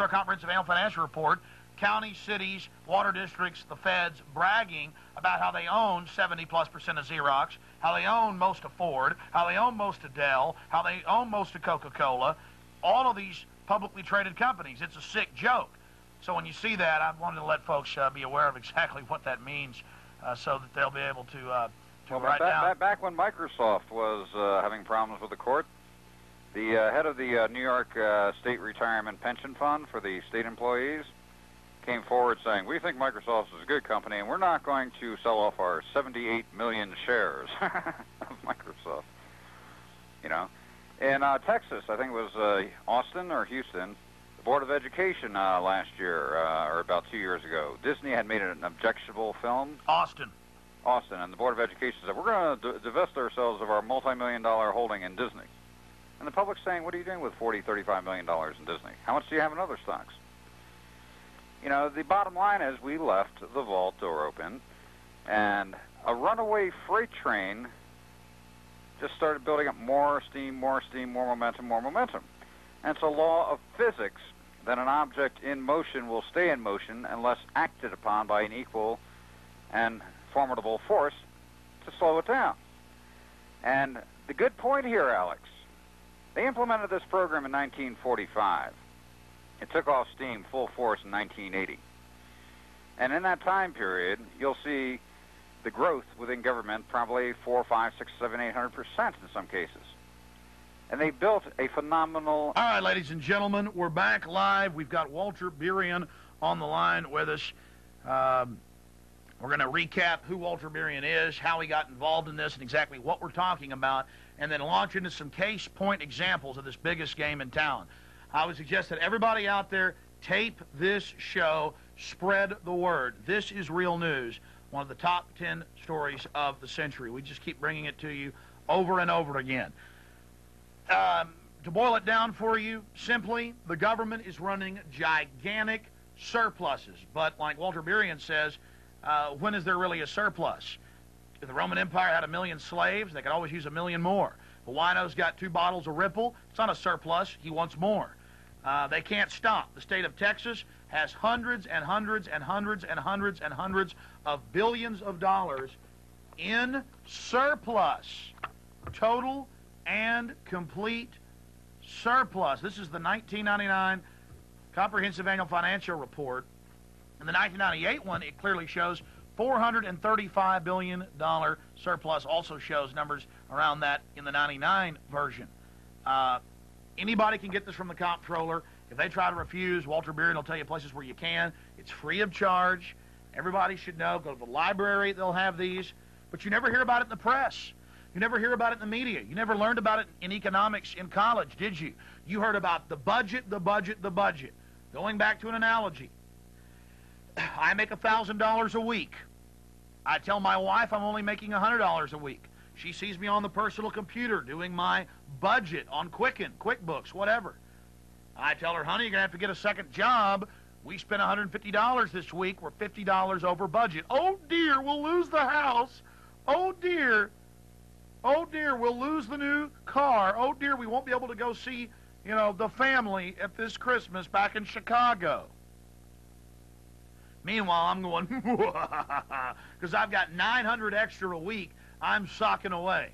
Comprehensive Annual Financial Report. Counties, cities, water districts, the feds bragging about how they own 70+% of Xerox, how they own most of Ford, how they own most of Dell, how they own most of Coca-Cola, all of these publicly traded companies. It's a sick joke. So when you see that, I wanted to let folks be aware of exactly what that means so that they'll be able to write down. Back when Microsoft was having problems with the court, the head of the New York State Retirement Pension Fund for the state employees came forward saying, we think Microsoft is a good company, and we're not going to sell off our 78 million shares of Microsoft. You know, in Texas, I think it was Austin or Houston, the Board of Education last year, or about 2 years ago, Disney had made an objectionable film. Austin, and the Board of Education said, we're going to divest ourselves of our multi-million-dollar holding in Disney. And the public's saying, what are you doing with $40, $35 million in Disney? How much do you have in other stocks? You know, the bottom line is we left the vault door open, and a runaway freight train just started building up more steam, more momentum. And it's a law of physics that an object in motion will stay in motion unless acted upon by an equal and formidable force to slow it down. And the good point here, Alex, they implemented this program in 1945. It took off steam full force in 1980. And in that time period, you'll see the growth within government probably 4, 5, 6, 7, 800% in some cases. And they built a phenomenal... All right, ladies and gentlemen, we're back live. We've got Walter Burian on the line with us. We're going to recap who Walter Burian is, how he got involved in this, and exactly what we're talking about, and then launch into some case point examples of this biggest game in town. I would suggest that everybody out there tape this show, spread the word. This is real news, one of the top 10 stories of the century. We just keep bringing it to you over and over again. To boil it down for you, simply, the government is running gigantic surpluses. But like Walter Burian says, when is there really a surplus? If the Roman Empire had 1 million slaves, they could always use 1 million more. The wino's got 2 bottles of Ripple. It's not a surplus. He wants more. They can't stop. The state of Texas has hundreds and hundreds and hundreds and hundreds and hundreds of billions of dollars in surplus. Total and complete surplus. This is the 1999 Comprehensive Annual Financial Report. In the 1998 one, it clearly shows $435 billion surplus. Also shows numbers around that in the 99 version. Anybody can get this from the comptroller. If they try to refuse, Walter Burian will tell you places where you can. It's free of charge. Everybody should know. Go to the library, they'll have these. But you never hear about it in the press. You never hear about it in the media. You never learned about it in economics in college, did you? You heard about the budget. Going back to an analogy, I make $1,000 a week. I tell my wife I'm only making $100 a week. She sees me on the personal computer doing my budget on Quicken, QuickBooks, whatever. I tell her, honey, you're going to have to get a second job. We spent $150 this week. We're $50 over budget. Oh, dear, we'll lose the house. Oh, dear, we'll lose the new car. Oh, dear, we won't be able to go see, the family at this Christmas back in Chicago. Meanwhile, I'm going, because I've got 900 extra a week I'm socking away.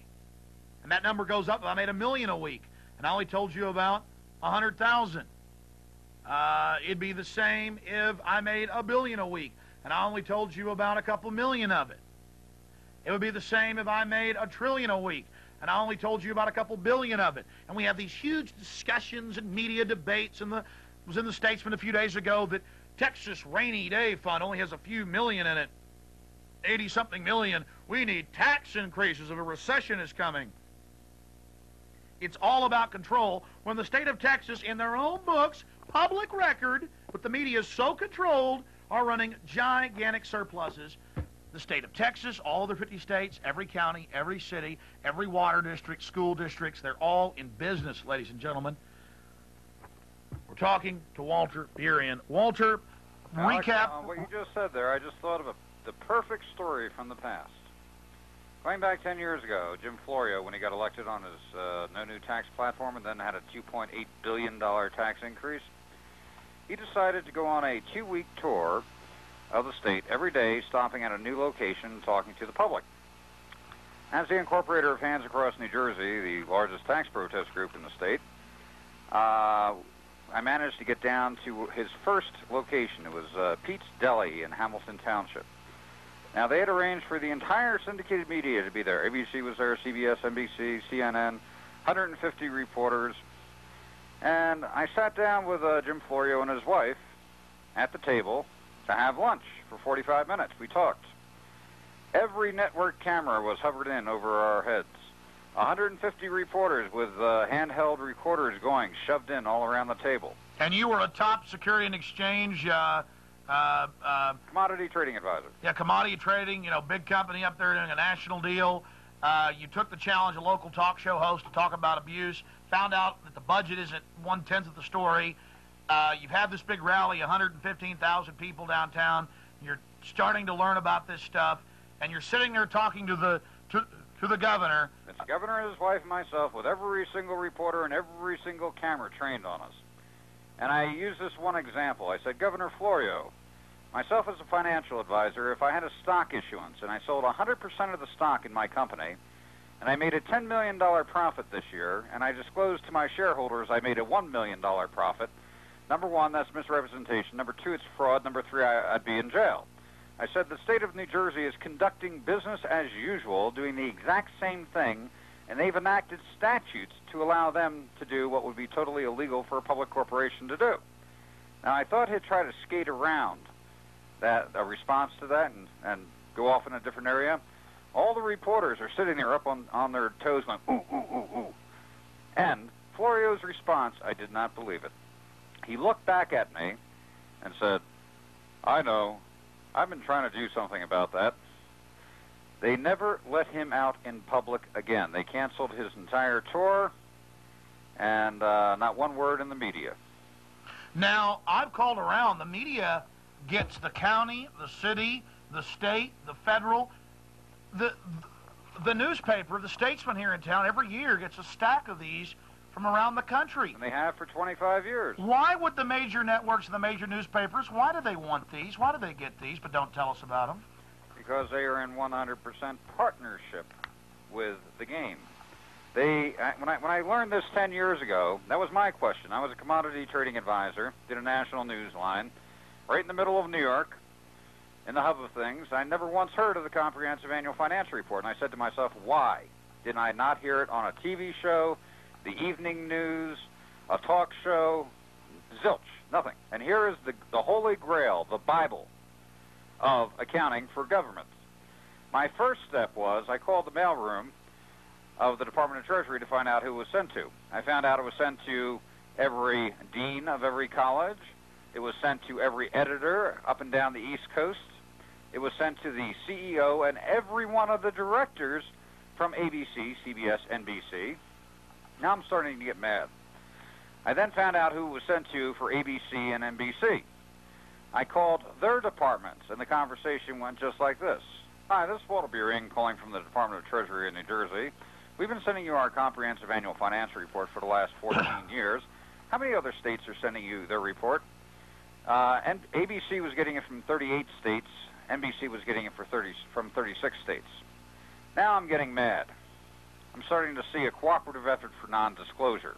And that number goes up if I made $1 million a week. And I only told you about 100,000. It'd be the same if I made $1 billion a week, and I only told you about a couple million of it. It would be the same if I made $1 trillion a week, and I only told you about a couple billion of it. And we have these huge discussions and media debates. And it was in the Statesman a few days ago that Texas Rainy Day Fund only has a few million in it, 80-something million. We need tax increases if a recession is coming. It's all about control. When the state of Texas, in their own books, public record, but the media is so controlled, are running gigantic surpluses. The state of Texas, all the 50 states, every county, every city, every water district, school districts, they're all in business, ladies and gentlemen. We're talking to Walter Burien. Walter, Alex, recap. what you just said there, I just thought of the perfect story from the past. Going back 10 years ago, Jim Florio, when he got elected on his no new tax platform and then had a $2.8 billion tax increase, he decided to go on a 2-week tour of the state every day, stopping at a new location, talking to the public. As the incorporator of Hands Across New Jersey, the largest tax protest group in the state, I managed to get down to his first location. It was Pete's Deli in Hamilton Township. Now, they had arranged for the entire syndicated media to be there. ABC was there, CBS, NBC, CNN, 150 reporters. And I sat down with Jim Florio and his wife at the table to have lunch for 45 minutes. We talked. Every network camera was hovered in over our heads. 150 reporters with handheld recorders going, shoved in all around the table. And you were a top Security and Exchange commodity trading advisor. Yeah, commodity trading, big company up there doing a national deal. You took the challenge, a local talk show host, to talk about abuse, found out that the budget isn't 1/10 of the story. You've had this big rally, 115,000 people downtown. You're starting to learn about this stuff, and you're sitting there talking to the governor. It's the governor and his wife and myself, with every single reporter and every single camera trained on us. And I used this one example. I said, Governor Florio, myself as a financial advisor, if I had a stock issuance and I sold 100% of the stock in my company, and I made a $10 million profit this year, and I disclosed to my shareholders I made a $1 million profit, number one, that's misrepresentation. Number two, it's fraud. Number three, I'd be in jail. I said the state of New Jersey is conducting business as usual, doing the exact same thing, and they've enacted statutes to allow them to do what would be totally illegal for a public corporation to do. Now, I thought he'd try to skate around a response to that and go off in a different area. All the reporters are sitting there up on their toes going, ooh, ooh, ooh, ooh. And Florio's response, I did not believe it. He looked back at me and said, I know. I've been trying to do something about that. They never let him out in public again. They canceled his entire tour, and not one word in the media. Now, I've called around. The media gets the county, the city, the state, the federal. The newspaper, the Statesman here in town, every year gets a stack of these from around the country. And they have for 25 years. Why would the major networks and the major newspapers, why do they want these? Why do they get these, but don't tell us about them? Because they are in 100% partnership with the game. When I learned this 10 years ago, that was my question. I was a commodity trading advisor, did a national news line, right in the middle of New York, in the hub of things. I never once heard of the Comprehensive Annual Financial Report, and I said to myself, why did I not hear it on a TV show, the evening news, a talk show? Zilch, nothing. And here is the Holy Grail, the Bible of accounting for government. My first step was I called the mailroom of the Department of Treasury to find out who it was sent to. I found out it was sent to every dean of every college. It was sent to every editor up and down the East Coast. It was sent to the CEO and every one of the directors from ABC, CBS, NBC. Now I'm starting to get mad. I then found out who it was sent to for ABC and NBC. I called their departments, and the conversation went just like this. Hi, this is Walter Burien calling from the Department of Treasury in New Jersey. We've been sending you our comprehensive annual financial report for the last 14 years. How many other states are sending you their report? And ABC was getting it from 38 states. NBC was getting it from 36 states. Now I'm getting mad. I'm starting to see a cooperative effort for non-disclosure.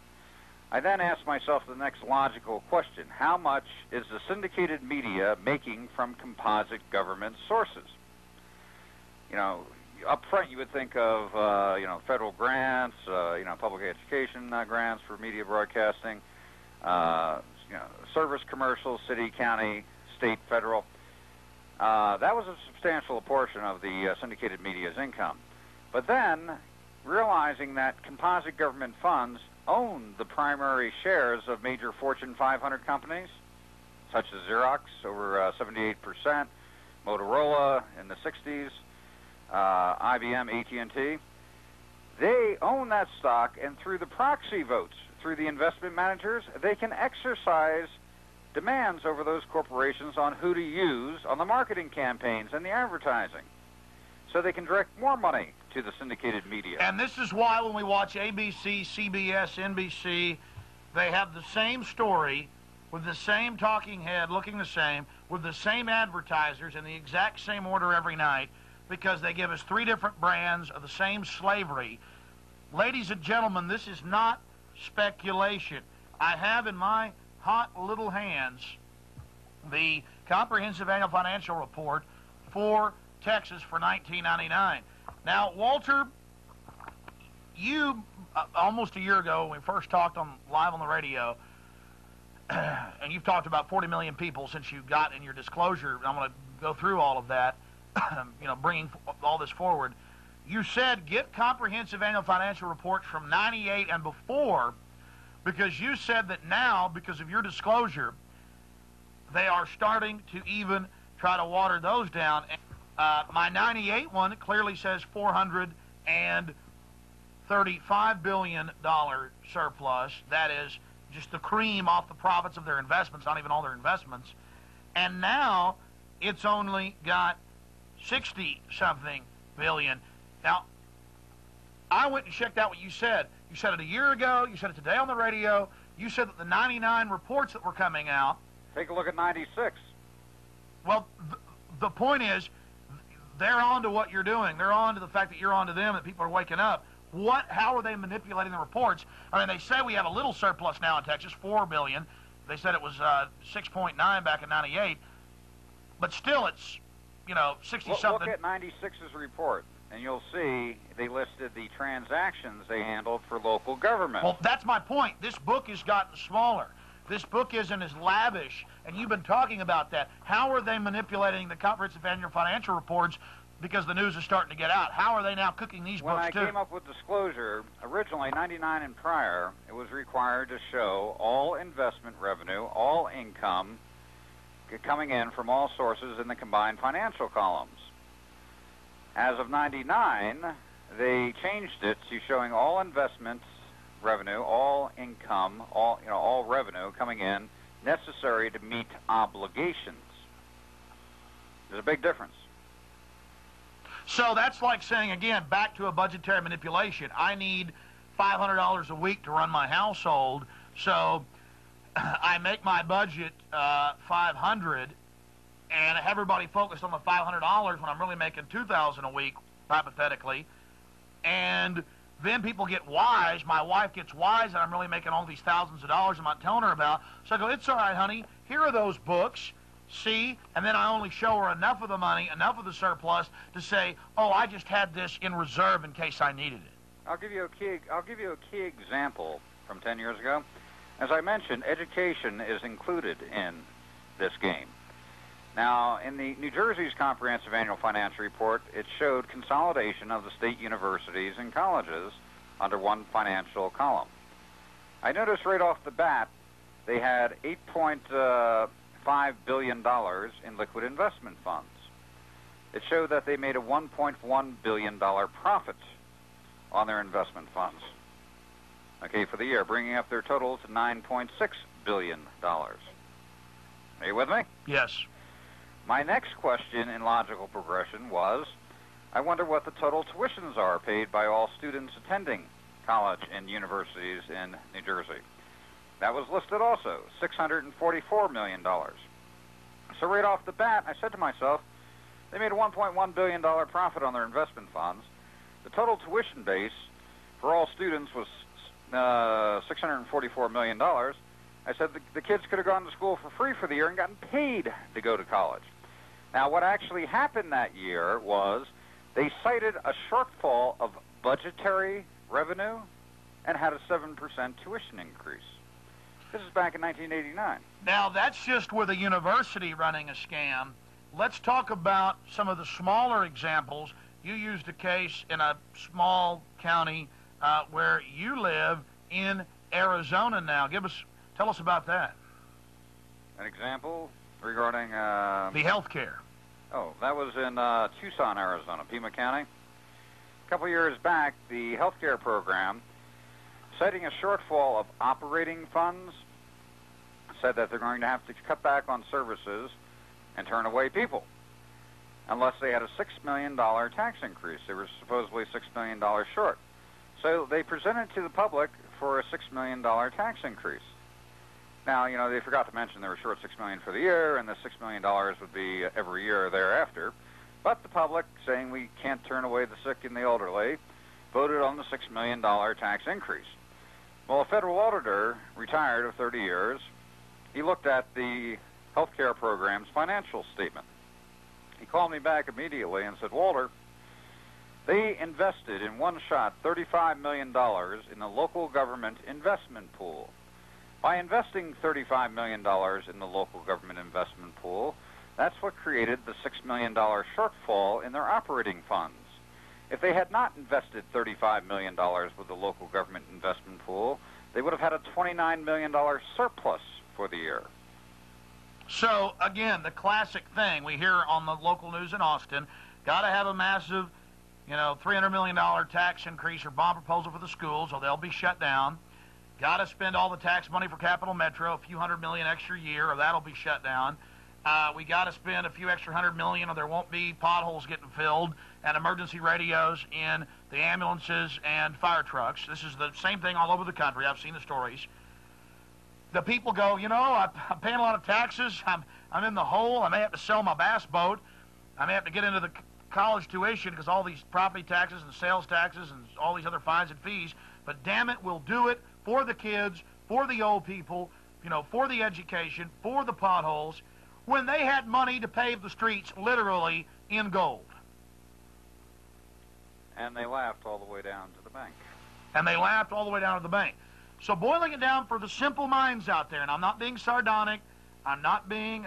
I then asked myself the next logical question. How much is the syndicated media making from composite government sources? You know, up front you would think of, federal grants, public education grants for media broadcasting, service commercials, city, county, state, federal. That was a substantial portion of the syndicated media's income. But then, realizing that composite government funds own the primary shares of major Fortune 500 companies, such as Xerox, over 78%, Motorola in the 60s, IBM, AT&T, they own that stock, and through the proxy votes, through the investment managers, they can exercise demands over those corporations on who to use on the marketing campaigns and the advertising. So they can direct more money to the syndicated media. And this is why when we watch ABC, CBS, NBC, they have the same story with the same talking head looking the same, with the same advertisers in the exact same order every night, because they give us 3 different brands of the same slavery. Ladies and gentlemen, this is not speculation. I have in my hot little hands the Comprehensive Annual Financial Report for Texas for 1999. Now, Walter, you, almost a year ago, when we first talked live on the radio, and you've talked about 40 million people since you got in your disclosure, I'm going to go through all of that, bringing all this forward. You said get comprehensive annual financial reports from 98 and before, because you said that now, because of your disclosure, they are starting to even try to water those down. My 98 one clearly says $435 billion surplus. That is just the cream off the profits of their investments, not even all their investments. And now it's only got 60-something billion. Now, I went and checked out what you said. You said it a year ago. You said it today on the radio. You said that the 99 reports that were coming out. Take a look at 96. Well, the point is, they're on to what you're doing. They're on to the fact that you're on to them, that people are waking up. How are they manipulating the reports? I mean, they say we have a little surplus now in Texas, $4 billion. They said it was 6.9 back in 98. But still, it's, 60-something. Look at 96's report, and you'll see they listed the transactions they handled for local government. Well, that's my point. This book has gotten smaller. This book isn't as lavish, and you've been talking about that. How are they manipulating the comprehensive annual financial reports because the news is starting to get out? How are they now cooking these books, too? When I came up with disclosure, originally, 99 and prior, it was required to show all investment revenue, all income coming in from all sources in the combined financial columns. As of 99, they changed it to showing all investments revenue, all income, all revenue coming in necessary to meet obligations. There's a big difference. So that's like saying, again, back to a budgetary manipulation. I need $500 a week to run my household, so I make my budget $500, and everybody focused on the $500 when I'm really making $2,000 a week, hypothetically, and then people get wise. My wife gets wise, and I'm really making all these thousands of dollars I'm not telling her about. So I go, it's all right, honey. Here are those books. See? And then I only show her enough of the money, enough of the surplus to say, oh, I just had this in reserve in case I needed it. I'll give you a key example from 10 years ago. As I mentioned, education is included in this game. Now, in the New Jersey's Comprehensive Annual Financial Report, it showed consolidation of the state universities and colleges under one financial column. I noticed right off the bat they had $8.5 billion in liquid investment funds. It showed that they made a $1.1 billion profit on their investment funds, for the year, bringing up their total to $9.6 billion. Are you with me? Yes. My next question in logical progression was, I wonder what the total tuitions are paid by all students attending college and universities in New Jersey. That was listed also, $644 million. So right off the bat, I said to myself, they made a $1.1 billion profit on their investment funds. The total tuition base for all students was $644 million. I said the kids could have gone to school for free for the year and gotten paid to go to college. Now, what actually happened that year was they cited a shortfall of budgetary revenue and had a 7% tuition increase. This is back in 1989. Now, that's just with a university running a scam. Let's talk about some of the smaller examples. You used a case in a small county where you live in Arizona now. Tell us about that. An example regarding... the health care. Oh, that was in Tucson, Arizona, Pima County. A couple years back, the healthcare program, citing a shortfall of operating funds, said that they're going to have to cut back on services and turn away people unless they had a $6 million tax increase. They were supposedly $6 million short. So they presented to the public for a $6 million tax increase. Now, you know, they forgot to mention they were short $6 million for the year, and the $6 million would be every year thereafter. But the public, saying we can't turn away the sick and the elderly, voted on the $6 million tax increase. Well, a federal auditor, retired of 30 years, he looked at the health care program's financial statement. He called me back immediately and said, Walter, they invested in one shot $35 million in the local government investment pool. By investing $35 million in the local government investment pool, that's what created the $6 million shortfall in their operating funds. If they had not invested $35 million with the local government investment pool, they would have had a $29 million surplus for the year. So, again, the classic thing we hear on the local news in Austin, got to have a massive, $300 million tax increase or bond proposal for the schools or they'll be shut down. Got to spend all the tax money for Capital Metro, a few $100 million extra year, or that'll be shut down. We got to spend a few extra $100 million, or there won't be potholes getting filled and emergency radios in the ambulances and fire trucks. This is the same thing all over the country. I've seen the stories. The people go, I'm paying a lot of taxes. I'm in the hole. I may have to sell my bass boat. I may have to get into the college tuition because all these property taxes and sales taxes and all these other fines and fees. But damn it, we'll do it for the kids, for the old people, for the education, for the potholes, when they had money to pave the streets literally in gold. And they laughed all the way down to the bank. So boiling it down for the simple minds out there, and I'm not being sardonic, I'm not being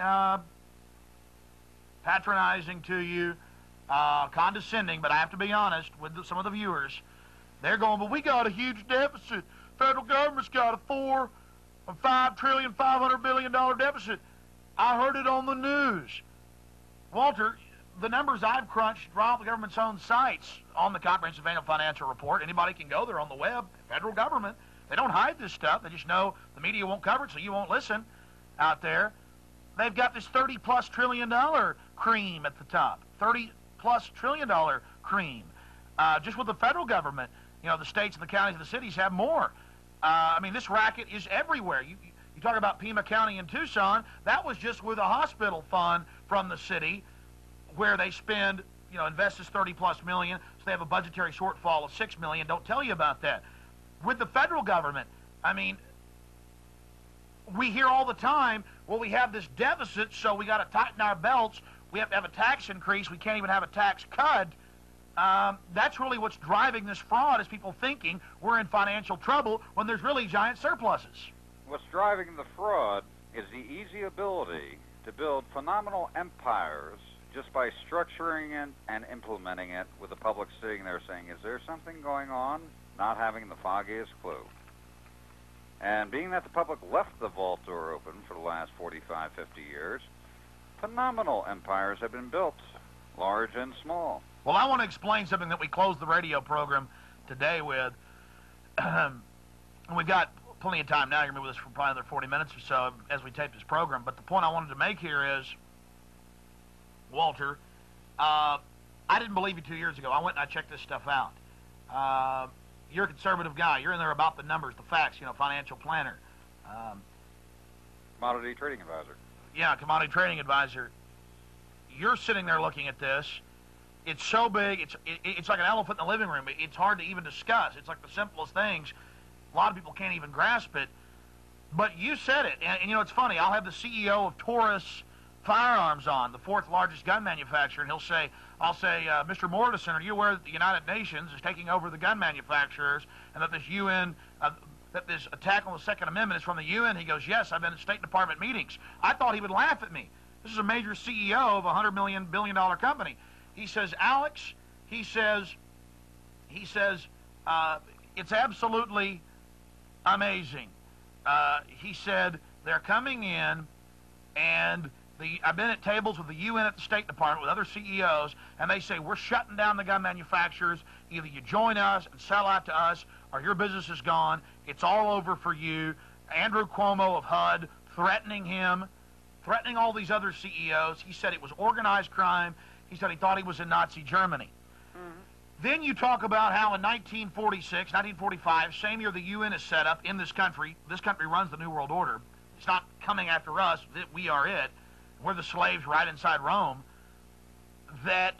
patronizing to you, condescending, but I have to be honest with some of the viewers. They're going, but we got a huge deficit. Federal government's got a $5 trillion, $500 billion deficit. I heard it on the news. Walter, the numbers I've crunched from the government's own sites on the Comprehensive Annual Financial Report. Anybody can go there on the web. Federal government. They don't hide this stuff. They just know the media won't cover it, so you won't listen out there. They've got this $30+ trillion cream at the top. $30+ trillion cream. Just with the federal government, the states and the counties and the cities have more. This racket is everywhere. You talk about Pima County in Tucson. That was just with a hospital fund from the city where they spend, invest this $30+ million, so they have a budgetary shortfall of $6 million. Don't tell you about that. With the federal government, we hear all the time, well, we have this deficit, so we got to tighten our belts. We have to have a tax increase. We can't even have a tax cut. That's really what's driving this fraud, is people thinking we're in financial trouble when there's really giant surpluses. What's driving the fraud is the easy ability to build phenomenal empires just by structuring it and implementing it with the public sitting there saying, is there something going on? Not having the foggiest clue. And being that the public left the vault door open for the last 45, 50 years, phenomenal empires have been built, large and small. Well, I want to explain something that we closed the radio program today with. We've got plenty of time now. You're going to be with us for probably another 40 minutes or so as we tape this program. But the point I wanted to make here is, Walter, I didn't believe you 2 years ago. I went and I checked this stuff out. You're a conservative guy. You're in there about the numbers, the facts, financial planner. Commodity trading advisor. Yeah, commodity trading advisor. You're sitting there looking at this. It's so big. It's like an elephant in the living room. It's hard to even discuss. It's like the simplest things. A lot of people can't even grasp it. But you said it, and you know it's funny. I'll have the CEO of Taurus Firearms on, the fourth largest gun manufacturer, and I'll say, Mr. Mortensen, are you aware that the United Nations is taking over the gun manufacturers, and that this UN, that this attack on the Second Amendment is from the UN? He goes, yes, I've been at State Department meetings. I thought he would laugh at me. This is a major CEO of a $100 billion company. He says, Alex, he says, it's absolutely amazing. He said, they're coming in, and I've been at tables with the UN at the State Department with other CEOs, and they say, we're shutting down the gun manufacturers. Either you join us and sell out to us, or your business is gone. It's all over for you. Andrew Cuomo of HUD threatening him, threatening all these other CEOs. He said it was organized crime. He said he thought he was in Nazi Germany. Mm-hmm. Then you talk about how in 1946, 1945, same year the UN is set up in this country runs the New World Order. It's not coming after us. We are it. We're the slaves right inside Rome. That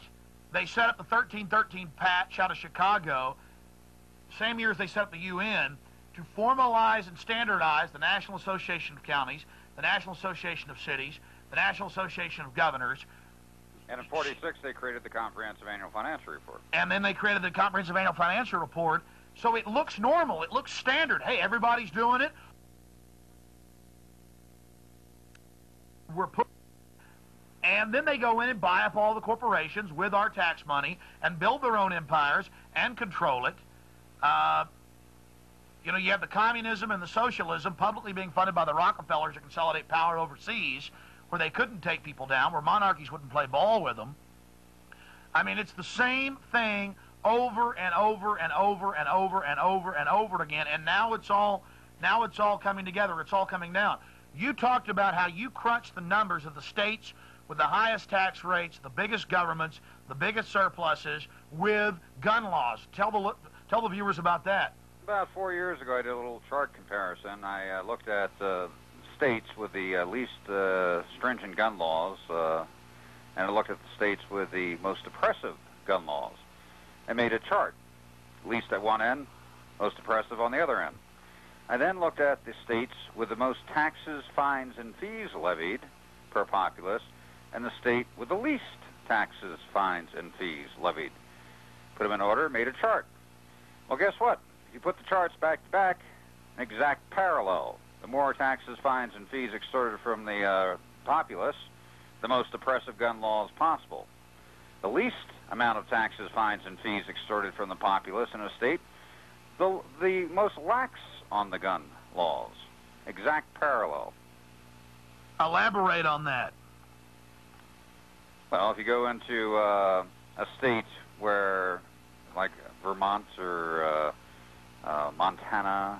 they set up the 1313 patch out of Chicago, same year as they set up the UN, to formalize and standardize the National Association of Counties, the National Association of Cities, the National Association of Governors. And in 46, they created the Comprehensive Annual Financial Report. And then they created the Comprehensive Annual Financial Report. So it looks normal. It looks standard. Hey, everybody's doing it. And then they go in and buy up all the corporations with our tax money and build their own empires and control it. You know, you have the communism and the socialism publicly being funded by the Rockefellers to consolidate power overseas, where they couldn't take people down, where monarchies wouldn't play ball with them. I mean, it's the same thing over and over and over and over and over and over again, and now it's all coming together. It's all coming down. You talked about how you crunched the numbers of the states with the highest tax rates, the biggest governments, the biggest surpluses, with gun laws. Tell the viewers about that. About 4 years ago, I did a little chart comparison. I looked at states with the least stringent gun laws, and I looked at the states with the most oppressive gun laws. I made a chart, least at one end, most oppressive on the other end. I then looked at the states with the most taxes, fines, and fees levied per populace, and the state with the least taxes, fines, and fees levied. Put them in order, made a chart. Well, guess what? If you put the charts back to back, an exact parallel. The more taxes, fines, and fees extorted from the populace, the most oppressive gun laws possible. The least amount of taxes, fines, and fees extorted from the populace in a state, the most lax on the gun laws. Exact parallel. Elaborate on that. Well, if you go into a state where, like Vermont or Montana,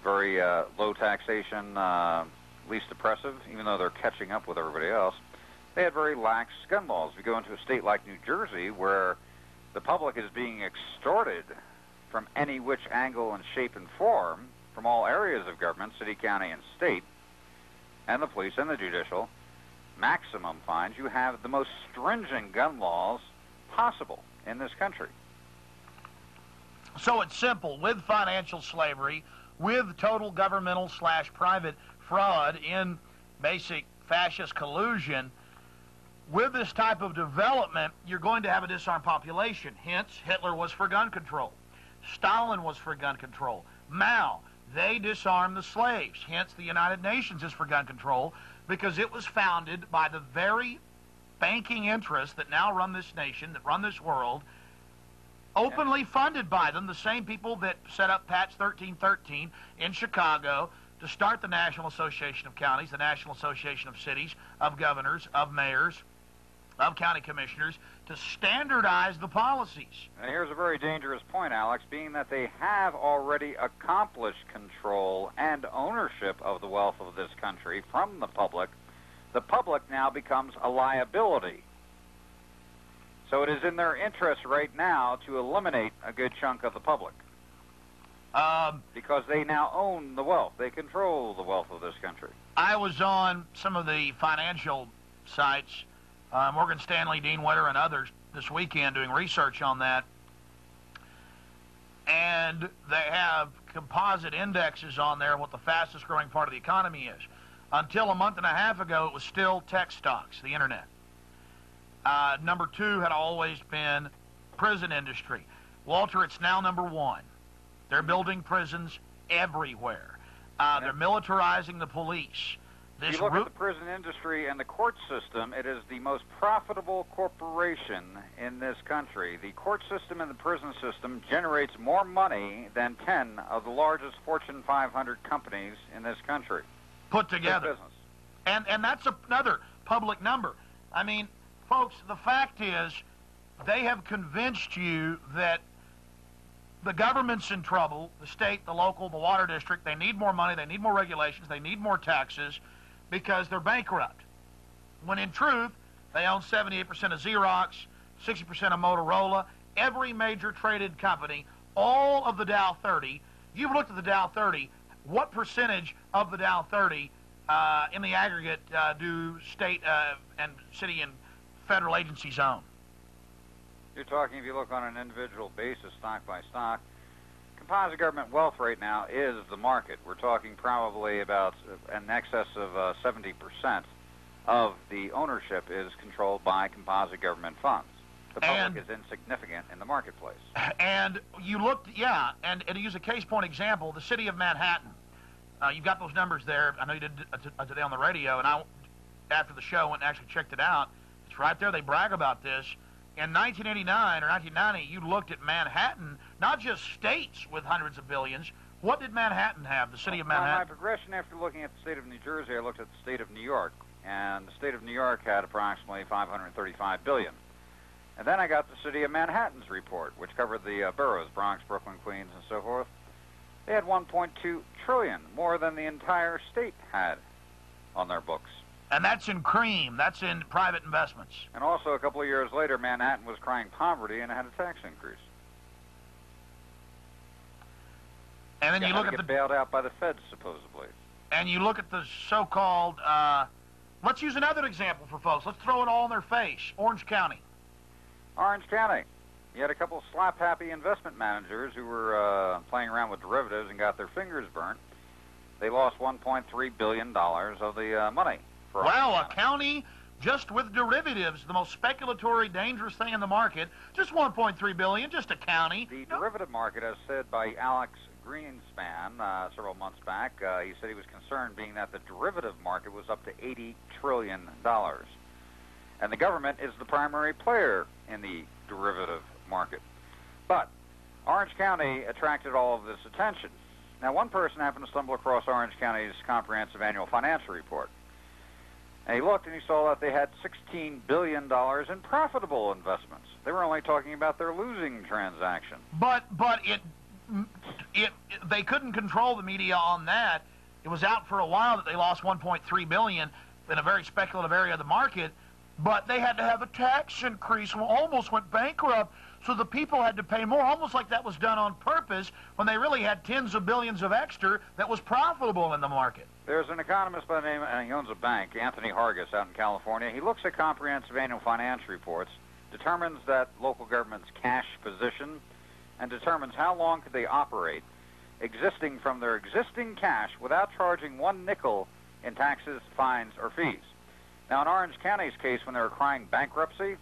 very low taxation, least oppressive, even though they're catching up with everybody else, they had very lax gun laws. If you go into a state like New Jersey, where the public is being extorted from any which angle and shape and form from all areas of government, city, county, and state, and the police and the judicial, maximum fines, you have the most stringent gun laws possible in this country. So it's simple. With financial slavery, with total governmental/private fraud in basic fascist collusion, with this type of development, you're going to have a disarmed population. Hence, Hitler was for gun control. Stalin was for gun control. Mao, they disarmed the slaves. Hence, the United Nations is for gun control, because it was founded by the very banking interests that now run this nation, that run this world, openly funded by them, the same people that set up Patch 1313 in Chicago to start the National Association of Counties, the National Association of Cities, of governors, of mayors, of county commissioners, to standardize the policies. And here's a very dangerous point, Alex, being that they have already accomplished control and ownership of the wealth of this country from the public now becomes a liability. So it is in their interest right now to eliminate a good chunk of the public. Because they now own the wealth. They control the wealth of this country. I was on some of the financial sites, Morgan Stanley, Dean Witter, and others this weekend doing research on that. And they have composite indexes on there, what the fastest growing part of the economy is. Until a month and a half ago, it was still tech stocks, the internet. Number 2 had always been prison industry. Walter, it's now number 1. They're building prisons everywhere. They're militarizing the police. If you look at the prison industry and the court system, it is the most profitable corporation in this country. The court system and the prison system generates more money than 10 of the largest Fortune 500 companies in this country. Put together. And that's another public number. I mean, folks, the fact is they have convinced you that the government's in trouble, the state, the local, the water district. They need more money. They need more regulations. They need more taxes because they're bankrupt. When in truth, they own 78% of Xerox, 60% of Motorola, every major traded company, all of the Dow 30. You've looked at the Dow 30. What percentage of the Dow 30 in the aggregate do state and city and federal agencies own? You're talking, if you look on an individual basis, stock by stock, composite government wealth right now is the market. We're talking probably about in excess of 70% of the ownership is controlled by composite government funds. The public is insignificant in the marketplace. And you looked, and to use a case point example, the city of Manhattan. You've got those numbers there. I know you did today on the radio, and I, after the show, went and actually checked it out. It's right there. They brag about this. In 1989 or 1990, you looked at Manhattan, not just states with hundreds of billions. What did Manhattan have, the city of Manhattan? On my progression, after looking at the state of New Jersey, I looked at the state of New York. And the state of New York had approximately $535 billion. And then I got the city of Manhattan's report, which covered the boroughs, Bronx, Brooklyn, Queens, and so forth. They had $1.2 trillion, more than the entire state had on their books. And that's in cream. That's in private investments. And also, a couple of years later, Manhattan was crying poverty and had a tax increase. And then you look at the bailed out by the feds, supposedly. And you look at the so-called. Let's use another example for folks. Let's throw it all in their face. Orange County. Orange County. You had a couple of slap-happy investment managers who were playing around with derivatives and got their fingers burnt. They lost $1.3 billion of the money. Wow, a county just with derivatives, the most speculatory, dangerous thing in the market. Just $1.3 billion, just a county. The derivative market, as said by Alex Greenspan several months back, he said he was concerned being that the derivative market was up to $80 trillion. And the government is the primary player in the derivative market. But Orange County attracted all of this attention. Now, one person happened to stumble across Orange County's comprehensive annual financial report. And he looked and he saw that they had $16 billion in profitable investments. They were only talking about their losing transaction. But they couldn't control the media on that. It was out for a while that they lost $1.3 billion in a very speculative area of the market. But they had to have a tax increase, almost went bankrupt, so the people had to pay more, almost like that was done on purpose when they really had tens of billions of extra that was profitable in the market. There's an economist by the name, and he owns a bank, Anthony Hargis, out in California. He looks at comprehensive annual financial reports, determines that local government's cash position, and determines how long could they operate, existing from their existing cash without charging one nickel in taxes, fines, or fees. Now, in Orange County's case, when they were crying bankruptcy,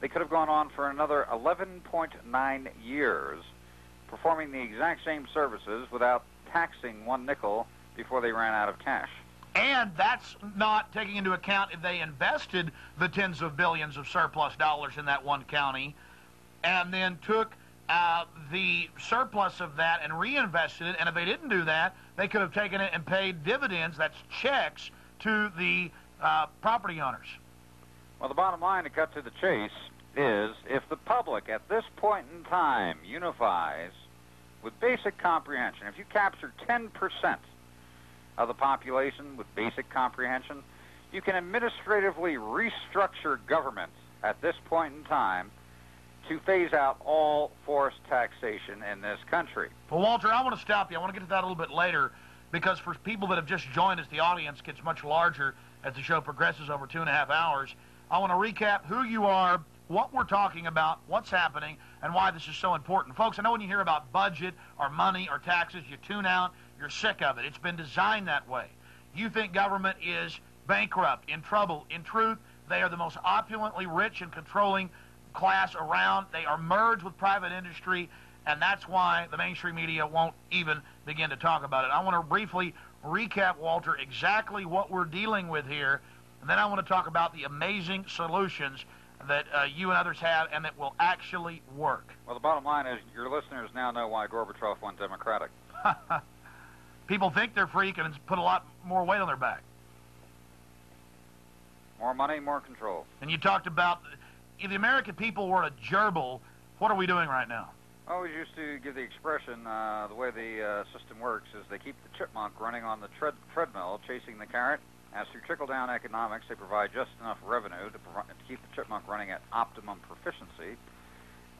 they could have gone on for another 11.9 years, performing the exact same services without taxing one nickel before they ran out of cash. And that's not taking into account if they invested the tens of billions of surplus dollars in that one county and then took the surplus of that and reinvested it. And if they didn't do that, they could have taken it and paid dividends, that's checks, to the property owners. Well, the bottom line, to cut to the chase, is if the public at this point in time unifies with basic comprehension, if you capture 10% of the population with basic comprehension, you can administratively restructure government at this point in time to phase out all forced taxation in this country. Well, Walter, I want to stop you. I want to get to that a little bit later, because for people that have just joined us, the audience gets much larger as the show progresses over 2.5 hours. I want to recap who you are, what we're talking about, what's happening, and why this is so important. Folks, I know when you hear about budget or money or taxes, you tune out, you're sick of it. It's been designed that way. You think government is bankrupt, in trouble. In truth, they are the most opulently rich and controlling class around. They are merged with private industry, and that's why the mainstream media won't even begin to talk about it. I want to briefly recap, Walter, exactly what we're dealing with here, and then I want to talk about the amazing solutions that you and others have and that will actually work. Well, the bottom line is your listeners now know why Gorbachev went Democratic. People think they're free and put a lot more weight on their back. More money, more control. And you talked about if the American people were a gerbil, what are we doing right now? I always used to give the expression, the way the system works is they keep the chipmunk running on the treadmill, chasing the carrot. As through trickle-down economics, they provide just enough revenue to keep the chipmunk running at optimum proficiency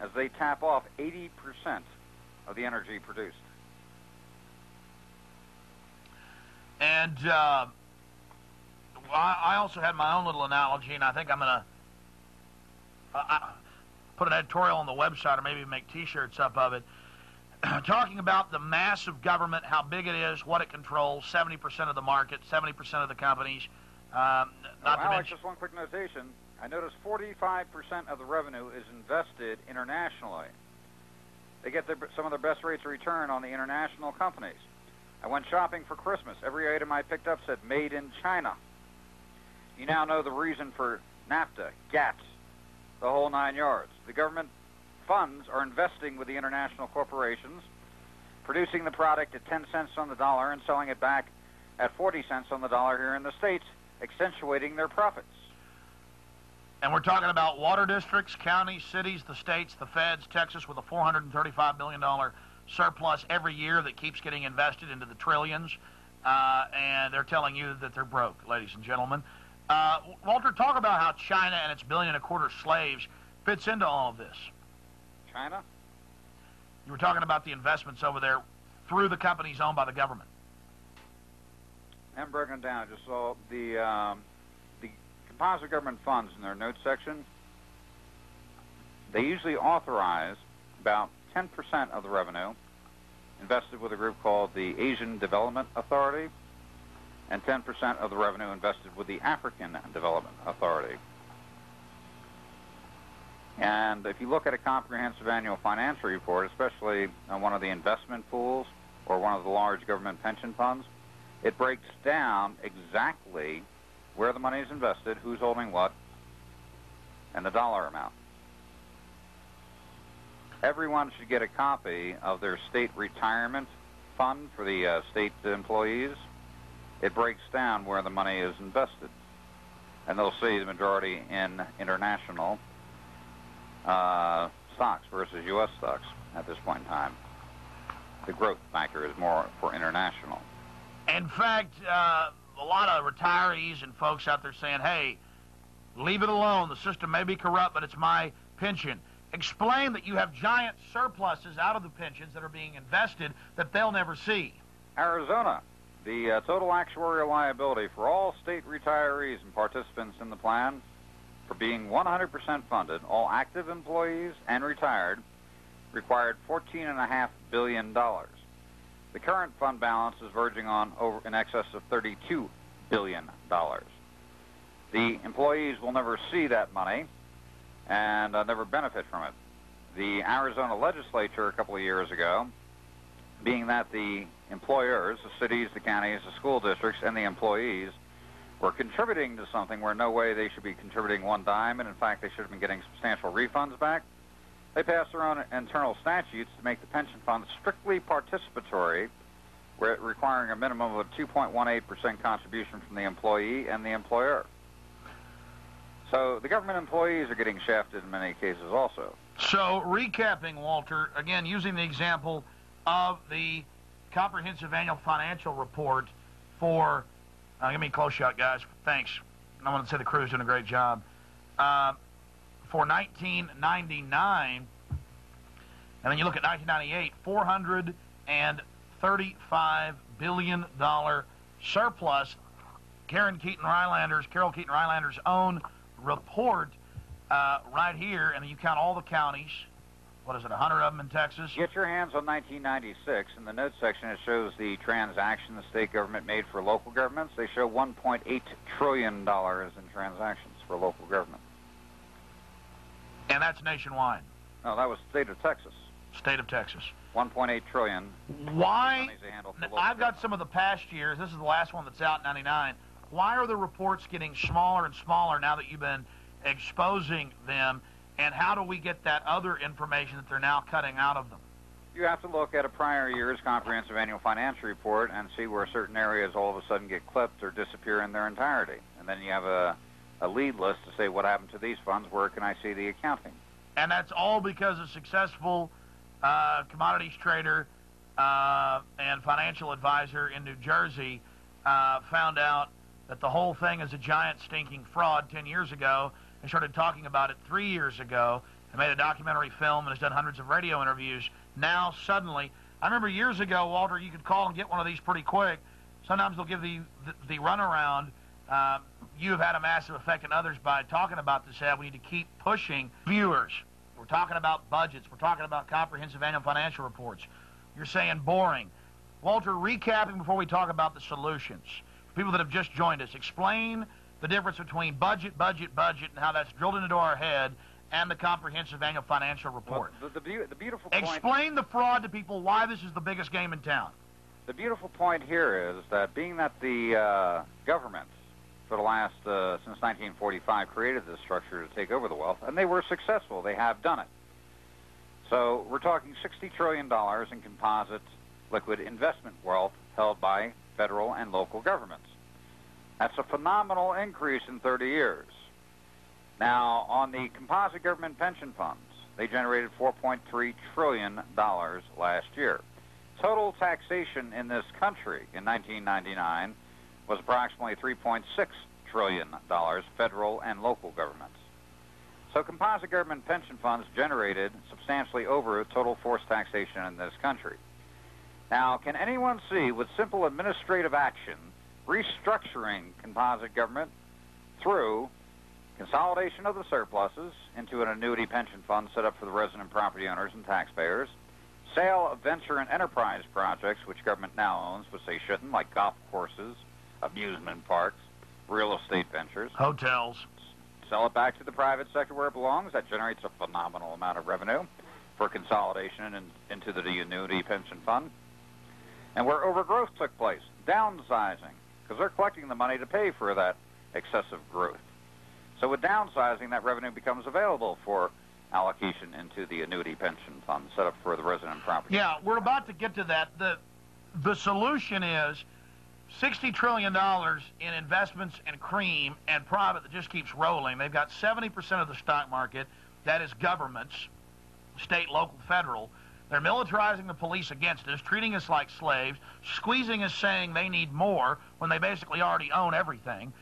as they tap off 80% of the energy produced. And I also had my own little analogy, and I think I'm going to put an editorial on the website or maybe make T-shirts up of it, talking about the massive government, how big it is, what it controls, 70% of the market, 70% of the companies. Alex, just one quick notation. I noticed 45% of the revenue is invested internationally. They get some of their best rates of return on the international companies. I went shopping for Christmas. Every item I picked up said made in China. You now know the reason for NAFTA, GATT, the whole 9 yards. The government funds are investing with the international corporations, producing the product at 10 cents on the dollar and selling it back at 40 cents on the dollar here in the States, accentuating their profits. And we're talking about water districts, counties, cities, the states, the feds, Texas with a $435 billion surplus every year that keeps getting invested into the trillions, and they're telling you that they're broke, ladies and gentlemen. Walter, talk about how China and its 1.25 billion slaves fits into all of this. China? You were talking about the investments over there through the companies owned by the government. I'm breaking it down. Just saw the composite government funds in their notes section. They usually authorize about 10% of the revenue invested with a group called the Asian Development Authority, and 10% of the revenue invested with the African Development Authority. And if you look at a comprehensive annual financial report, especially on one of the investment pools or one of the large government pension funds, it breaks down exactly where the money is invested, who's holding what, and the dollar amount. Everyone should get a copy of their state retirement fund for the state employees. It breaks down where the money is invested. And they'll see the majority in international stocks versus U.S. stocks at this point in time. The growth factor is more for international. In fact, a lot of retirees and folks out there saying, hey, leave it alone. The system may be corrupt, but it's my pension. Explain that you have giant surpluses out of the pensions that are being invested that they'll never see. Arizona, the total actuarial liability for all state retirees and participants in the plan for being 100% funded, all active employees and retired, required $14.5 billion. The current fund balance is verging on over in excess of $32 billion. The employees will never see that money and never benefit from it. The Arizona legislature a couple of years ago, being that the employers, the cities, the counties, the school districts, and the employees were contributing to something where no way they should be contributing one dime, and in fact they should have been getting substantial refunds back, they passed their own internal statutes to make the pension fund strictly participatory, where requiring a minimum of a 2.18% contribution from the employee and the employer. So the government employees are getting shafted in many cases also. So recapping, Walter, again, using the example of the comprehensive annual financial report for, give me a close shot, guys. Thanks. I want to say the crew's doing a great job. for 1999, and then you look at 1998, $435 billion surplus. Carol Keaton Rylander's own report right here, and then you count all the counties. What is it, 100 of them in Texas? Get your hands on 1996. In the notes section, it shows the transaction the state government made for local governments. They show $1.8 trillion in transactions for local government. And that's nationwide. No, that was the state of Texas. State of Texas. 1.8 trillion. Why? I've got some of the past years. This is the last one that's out in 99. Why are the reports getting smaller and smaller now that you've been exposing them? And how do we get that other information that they're now cutting out of them? You have to look at a prior year's comprehensive annual financial report and see where certain areas all of a sudden get clipped or disappear in their entirety. And then you have a lead list to say what happened to these funds, where can I see the accounting? And that's all because a successful commodities trader and financial advisor in New Jersey found out that the whole thing is a giant stinking fraud 10 years ago, and started talking about it 3 years ago, and made a documentary film and has done hundreds of radio interviews. Now, suddenly, I remember years ago, Walter, you could call and get one of these pretty quick. Sometimes they'll give the runaround. You have had a massive effect on others by talking about this ad. We need to keep pushing viewers. We're talking about budgets. We're talking about comprehensive annual financial reports. You're saying boring. Walter, recapping before we talk about the solutions. For people that have just joined us, explain the difference between budget, and how that's drilled into our head, and the comprehensive annual financial report. Well, the beautiful point... Explain the fraud to people, why this is the biggest game in town. The beautiful point here is that being that the government, for the last, since 1945, created this structure to take over the wealth, and they were successful. They have done it. So we're talking $60 trillion in composite liquid investment wealth held by federal and local governments. That's a phenomenal increase in 30 years. Now, on the composite government pension funds, they generated $4.3 trillion last year. Total taxation in this country in 1999 was approximately $3.6 trillion, federal and local governments. So composite government pension funds generated substantially over total forced taxation in this country. Now, can anyone see, with simple administrative action, restructuring composite government through consolidation of the surpluses into an annuity pension fund set up for the resident property owners and taxpayers, sale of venture and enterprise projects, which government now owns, which they shouldn't, like golf courses, amusement parks, real estate ventures. Hotels. Sell it back to the private sector where it belongs. That generates a phenomenal amount of revenue for consolidation into the annuity pension fund. And where overgrowth took place, downsizing, because they're collecting the money to pay for that excessive growth. So with downsizing, that revenue becomes available for allocation into the annuity pension fund set up for the resident property. Yeah, we're about to get to that. The solution is $60 trillion in investments and cream and private that just keeps rolling. They've got 70% of the stock market. That is governments, state, local, federal. They're militarizing the police against us, treating us like slaves, squeezing us, saying they need more when they basically already own everything.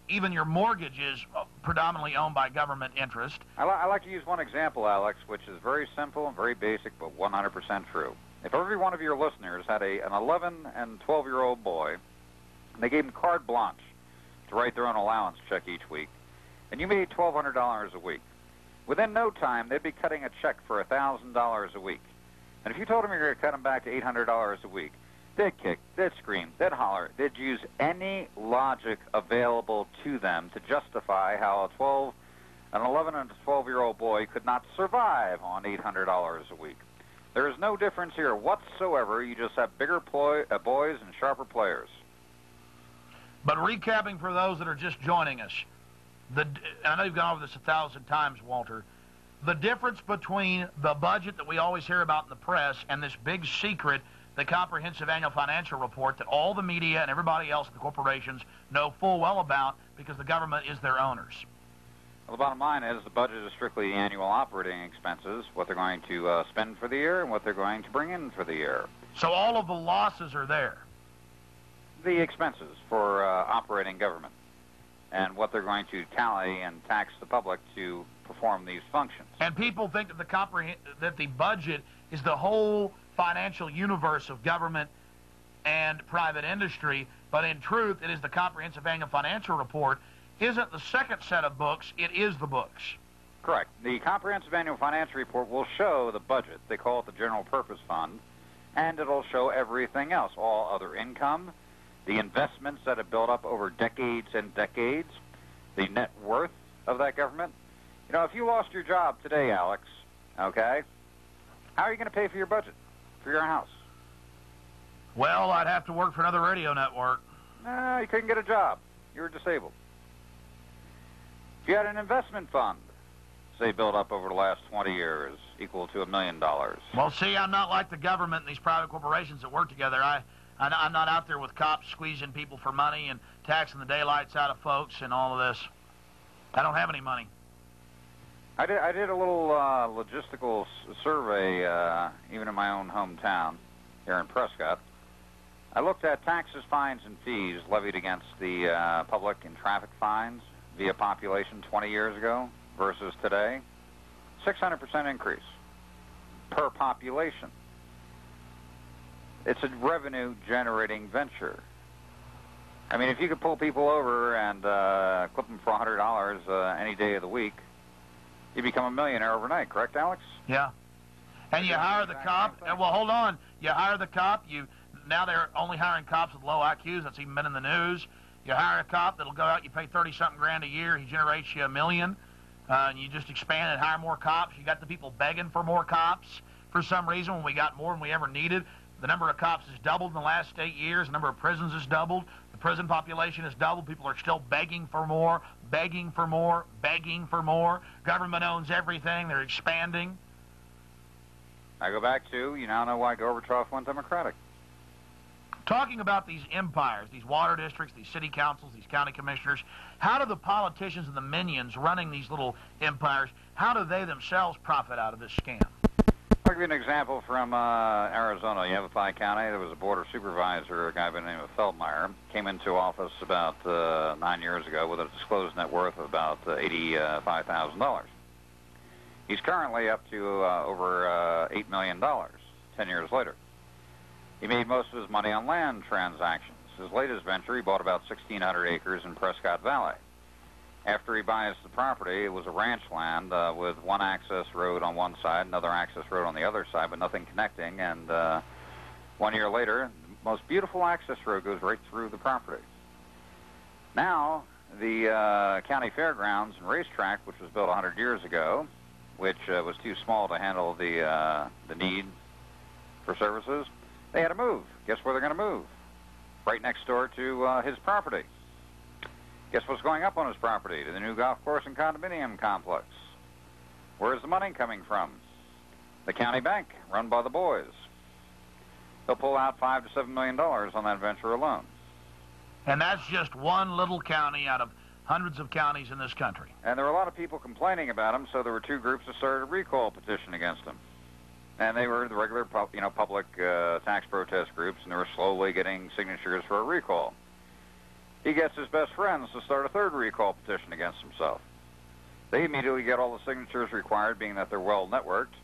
Even your mortgage is predominantly owned by government interest. I like to use one example, Alex, which is very simple and very basic, but 100% true. If every one of your listeners had an 11 and 12-year-old boy, and they gave him carte blanche to write their own allowance check each week, and you made $1,200 a week, within no time, they'd be cutting a check for $1,000 a week. And if you told them you're going to cut them back to $800 a week, they'd kick, they'd scream, they'd holler, they'd use any logic available to them to justify how an 11 and 12-year-old boy could not survive on $800 a week. There is no difference here whatsoever. You just have bigger boys and sharper players. But recapping for those that are just joining us, and I know you've gone over this 1,000 times, Walter, the difference between the budget that we always hear about in the press and this big secret, the comprehensive annual financial report that all the media and everybody else, the corporations, know full well about because the government is their owners. Well, the bottom line is the budget is strictly annual operating expenses, what they're going to spend for the year and what they're going to bring in for the year. So all of the losses are there? The expenses for operating government and what they're going to tally and tax the public to perform these functions. And people think that that the budget is the whole financial universe of government and private industry, but in truth, it is the Comprehensive Annual Financial Report. Isn't the second set of books, it is the books. Correct. The Comprehensive Annual Financial Report will show the budget. They call it the General Purpose Fund, and it'll show everything else, all other income, the investments that have built up over decades and decades, the net worth of that government. You know, if you lost your job today, Alex, okay, how are you going to pay for your budget, for your house? Well, I'd have to work for another radio network. No, you couldn't get a job. You were disabled. If you had an investment fund, say built up over the last 20 years, equal to $1 million. Well, see, I'm not like the government and these private corporations that work together. I'm not out there with cops squeezing people for money and taxing the daylights out of folks and all of this. I don't have any money. I did a little logistical survey, even in my own hometown here in Prescott. I looked at taxes, fines, and fees levied against the public in traffic fines via population 20 years ago versus today. 600% increase per population. It's a revenue-generating venture. I mean, if you could pull people over and clip them for $100 any day of the week, you become a millionaire overnight, correct, Alex? Yeah. And you hire the cop. Well, hold on. You hire the cop. Now they're only hiring cops with low IQs. That's even been in the news. You hire a cop that'll go out. You pay 30-something grand a year. He generates you $1 million. And you just expand and hire more cops. You got the people begging for more cops for some reason when we got more than we ever needed. The number of cops has doubled in the last 8 years. The number of prisons has doubled. The prison population has doubled. People are still begging for more, begging for more, begging for more. Government owns everything. They're expanding. I go back to, you now know why Gorbachev went Democratic. Talking about these empires, these water districts, these city councils, these county commissioners, how do the politicians and the minions running these little empires, how do they themselves profit out of this scam? I'll give you an example from Arizona, Yavapai County. There was a board of supervisor, a guy by the name of Feldmeyer, came into office about 9 years ago with a disclosed net worth of about $85,000. He's currently up to over $8 million 10 years later. He made most of his money on land transactions. His latest venture, he bought about 1,600 acres in Prescott Valley. After he buys the property, it was a ranch land with one access road on one side, another access road on the other side, but nothing connecting. And 1 year later, the most beautiful access road goes right through the property. Now, the county fairgrounds and racetrack, which was built 100 years ago, which was too small to handle the need for services, they had to move. Guess where they're going to move? Right next door to his property. Guess what's going up on his property? To the new golf course and condominium complex. Where's the money coming from? The county bank, run by the boys. They'll pull out $5 to $7 million on that venture alone. And that's just one little county out of hundreds of counties in this country. And there were a lot of people complaining about him, so there were two groups that started a recall petition against him. And they were the regular, public tax protest groups, and they were slowly getting signatures for a recall. He gets his best friends to start a third recall petition against himself. They immediately get all the signatures required, being that they're well networked,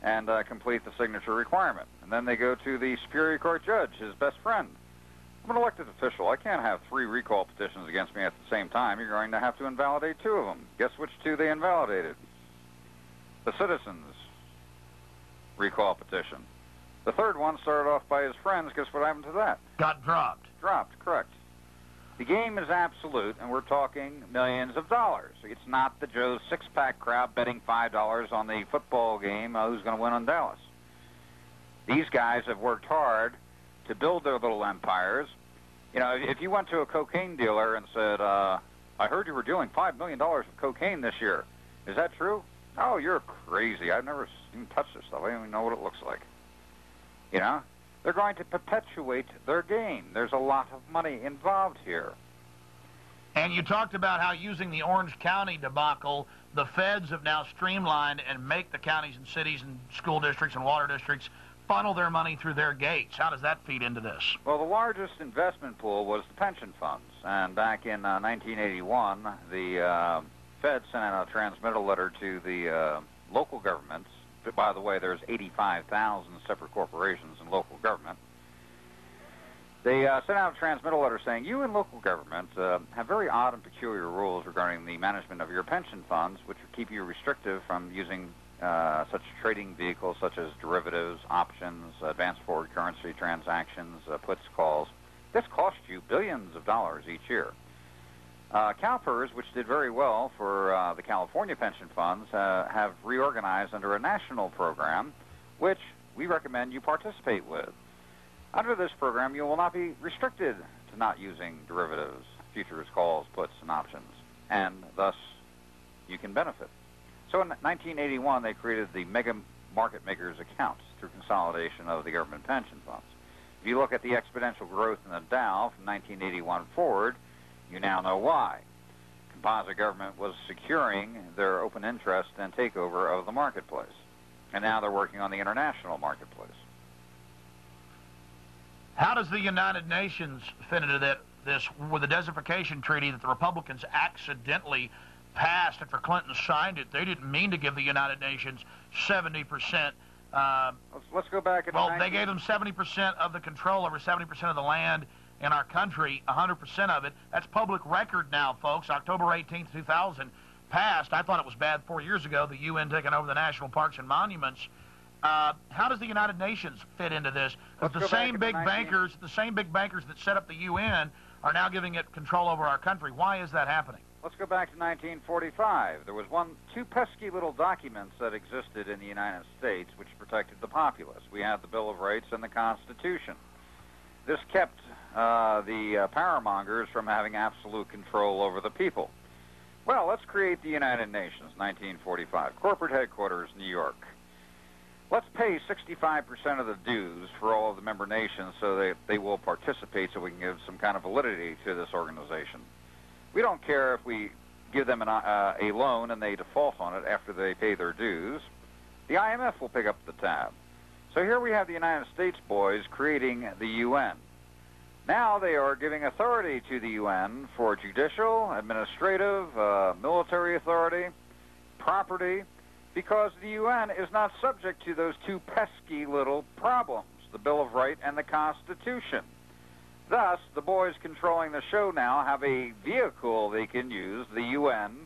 and complete the signature requirement. And then they go to the Superior Court judge, his best friend. I'm an elected official. I can't have 3 recall petitions against me at the same time. You're going to have to invalidate 2 of them. Guess which 2 they invalidated? The citizens' recall petition. The third one started off by his friends. Guess what happened to that? Got dropped. Dropped, correct. The game is absolute, and we're talking millions of dollars. It's not the Joe's six-pack crowd betting $5 on the football game, who's going to win on Dallas. These guys have worked hard to build their little empires. You know, if you went to a cocaine dealer and said, I heard you were dealing $5 million of cocaine this year. Is that true? Oh, you're crazy. I've never even touched this stuff. I don't even know what it looks like. You know? They're going to perpetuate their game. There's a lot of money involved here. And you talked about how using the Orange County debacle, the feds have now streamlined and make the counties and cities and school districts and water districts funnel their money through their gates. How does that feed into this? Well, the largest investment pool was the pension funds. And back in 1981, the Fed sent out a transmittal letter to the local governments. But by the way, there's 85,000 separate corporations in local government. They sent out a transmittal letter saying, you in local government have very odd and peculiar rules regarding the management of your pension funds, which keep you restrictive from using such trading vehicles such as derivatives, options, advanced forward currency transactions, puts, calls. This costs you billions of dollars each year. CalPERS, which did very well for the California pension funds, have reorganized under a national program, which we recommend you participate with. Under this program, you will not be restricted to not using derivatives, futures, calls, puts, and options, and thus you can benefit. So in 1981, they created the Mega Market Makers accounts through consolidation of the government pension funds. If you look at the exponential growth in the Dow from 1981 forward, you now know why. Composite government was securing their open interest and takeover of the marketplace, and now they're working on the international marketplace. How does the United Nations fit into this with the desertification treaty that the Republicans accidentally passed after Clinton signed it? They didn't mean to give the United Nations 70%. Let's go back. They gave them 70% of the control over 70% of the land in our country, 100% of it. That's public record now, folks. October 18th, 2000 passed. I thought it was bad 4 years ago, the UN taking over the national parks and monuments. How does the United Nations fit into this? Because the same big bankers that set up the UN are now giving it control over our country. Why is that happening? Let's go back to 1945. There was two pesky little documents that existed in the United States which protected the populace. We had the Bill of Rights and the Constitution. This kept the powermongers from having absolute control over the people. Well, let's create the United Nations, 1945. Corporate headquarters, New York. Let's pay 65% of the dues for all of the member nations so that they will participate so we can give some kind of validity to this organization. We don't care if we give them a loan and they default on it after they pay their dues. The IMF will pick up the tab. So here we have the United States boys creating the UN. Now they are giving authority to the UN for judicial, administrative, military authority, property, because the UN is not subject to those two pesky little problems, the Bill of Rights and the Constitution. Thus, the boys controlling the show now have a vehicle they can use, the UN,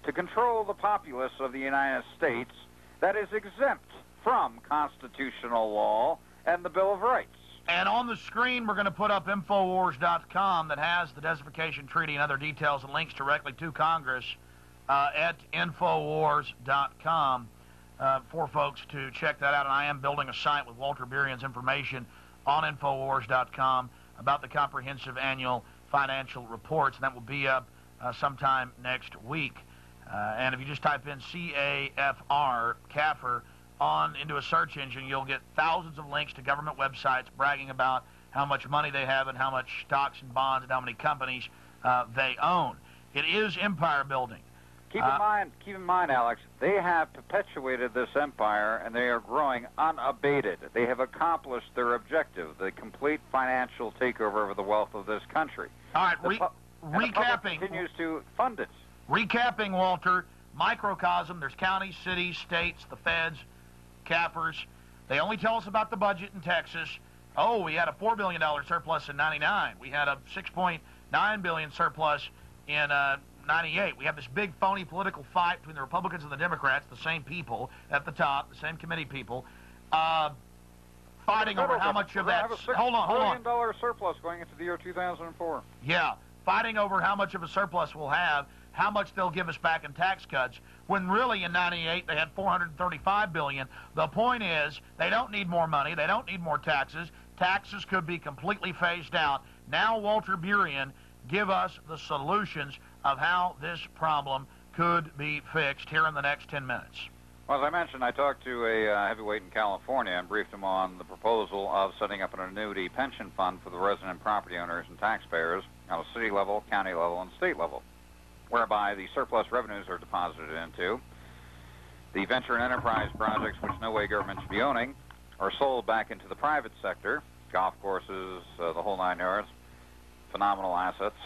to control the populace of the United States that is exempt from constitutional law and the Bill of Rights. And on the screen, we're going to put up Infowars.com that has the desertification treaty and other details and links directly to Congress at Infowars.com for folks to check that out. And I am building a site with Walter Burian's information on Infowars.com about the comprehensive annual financial reports, and that will be up sometime next week. And if you just type in CAFR, CAFR, into a search engine, you'll get thousands of links to government websites bragging about how much money they have and how much stocks and bonds and how many companies they own. It is empire building. Keep in mind, Alex, they have perpetuated this empire, and they are growing unabated. They have accomplished their objective, the complete financial takeover of the wealth of this country. All right, recapping. The public continues to fund it. Recapping, Walter, microcosm, there's counties, cities, states, the feds, CAFRs. They only tell us about the budget in Texas. Oh, we had a $4 billion surplus in 99. We had a $6.9 billion surplus in 98. We have this big phony political fight between the Republicans and the Democrats, the same people at the top, the same committee people, fighting over how much of that. Hold on. $1 billion surplus going into the year 2004. Yeah, fighting over how much of a surplus we'll have, how much they'll give us back in tax cuts, when really in 98 they had $435 billion. The point is, they don't need more money, they don't need more taxes. Taxes could be completely phased out. Now, Walter Burian, give us the solutions of how this problem could be fixed here in the next 10 minutes. Well, as I mentioned, I talked to a heavyweight in California and briefed him on the proposal of setting up an annuity pension fund for the resident property owners and taxpayers at a city level, county level, and state level, whereby the surplus revenues are deposited into. The venture and enterprise projects, which no way government should be owning, are sold back into the private sector, golf courses, the whole nine yards, phenomenal assets,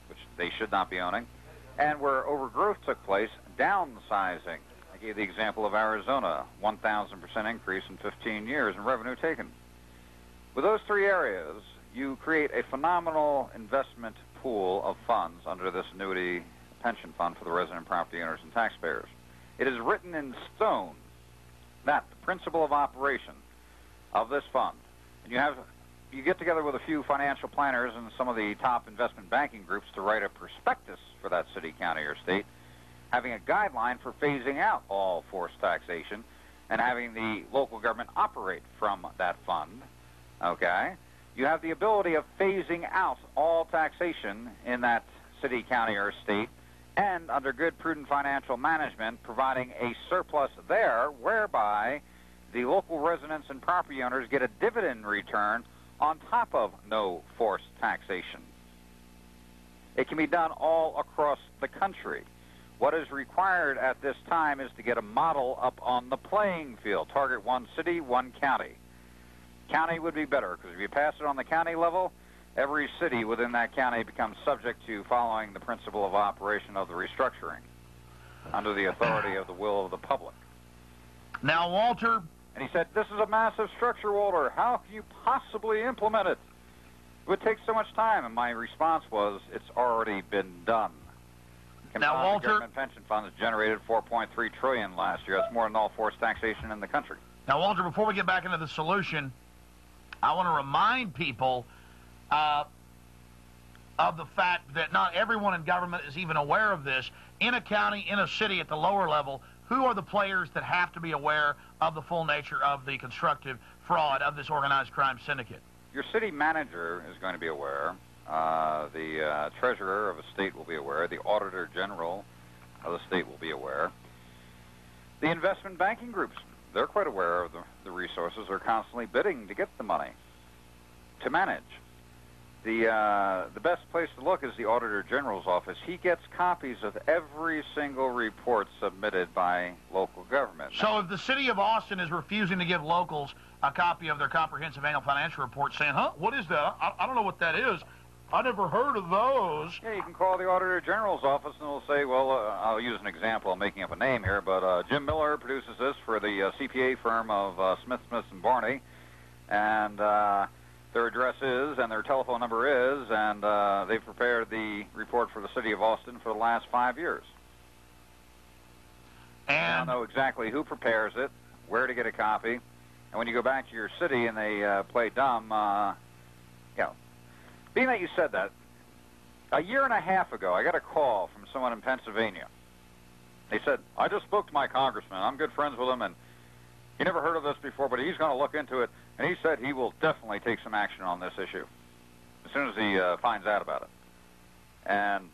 which they should not be owning. And where overgrowth took place, downsizing. I gave the example of Arizona, 1,000% increase in 15 years in revenue taken. With those three areas, you create a phenomenal investment pool of funds under this annuity pension fund for the resident property owners and taxpayers. It is written in stone that the principle of operation of this fund, and you get together with a few financial planners and some of the top investment banking groups to write a prospectus for that city, county, or state, having a guideline for phasing out all forced taxation and having the local government operate from that fund, okay? You have the ability of phasing out all taxation in that city, county, or state, and under good, prudent financial management, providing a surplus there whereby the local residents and property owners get a dividend return on top of no forced taxation. It can be done all across the country. What is required at this time is to get a model up on the playing field. Target one city, one county. County would be better, because if you pass it on the county level, every city within that county becomes subject to following the principle of operation of the restructuring under the authority of the will of the public. Now, Walter... And he said, this is a massive structure, Walter. How can you possibly implement it? It would take so much time. And my response was, it's already been done. Now, Walter... government pension funds generated $4.3 trillion last year. That's more than all forced taxation in the country. Now, Walter, before we get back into the solution, I want to remind people of the fact that not everyone in government is even aware of this. In a county, in a city at the lower level, who are the players that have to be aware of the full nature of the constructive fraud of this organized crime syndicate? Your city manager is going to be aware. The treasurer of a state will be aware. The auditor general of the state will be aware. The investment banking groups, they're quite aware of the resources. They're constantly bidding to get the money to manage. The best place to look is the Auditor General's office. He gets copies of every single report submitted by local government. So if the city of Austin is refusing to give locals a copy of their comprehensive annual financial report saying, what is that? I don't know what that is. I never heard of those. Yeah, you can call the Auditor General's office and they'll say, well, I'll use an example. I'm making up a name here, but Jim Miller produces this for the CPA firm of Smith, and Barney, and their address is, and their telephone number is, and they've prepared the report for the city of Austin for the last 5 years. And I know exactly who prepares it, where to get a copy, and when you go back to your city and they play dumb, being that you said that, a year and a half ago, I got a call from someone in Pennsylvania. They said, I just spoke to my congressman. I'm good friends with him, and he never heard of this before, but he's going to look into it, and he said he will definitely take some action on this issue as soon as he finds out about it. And,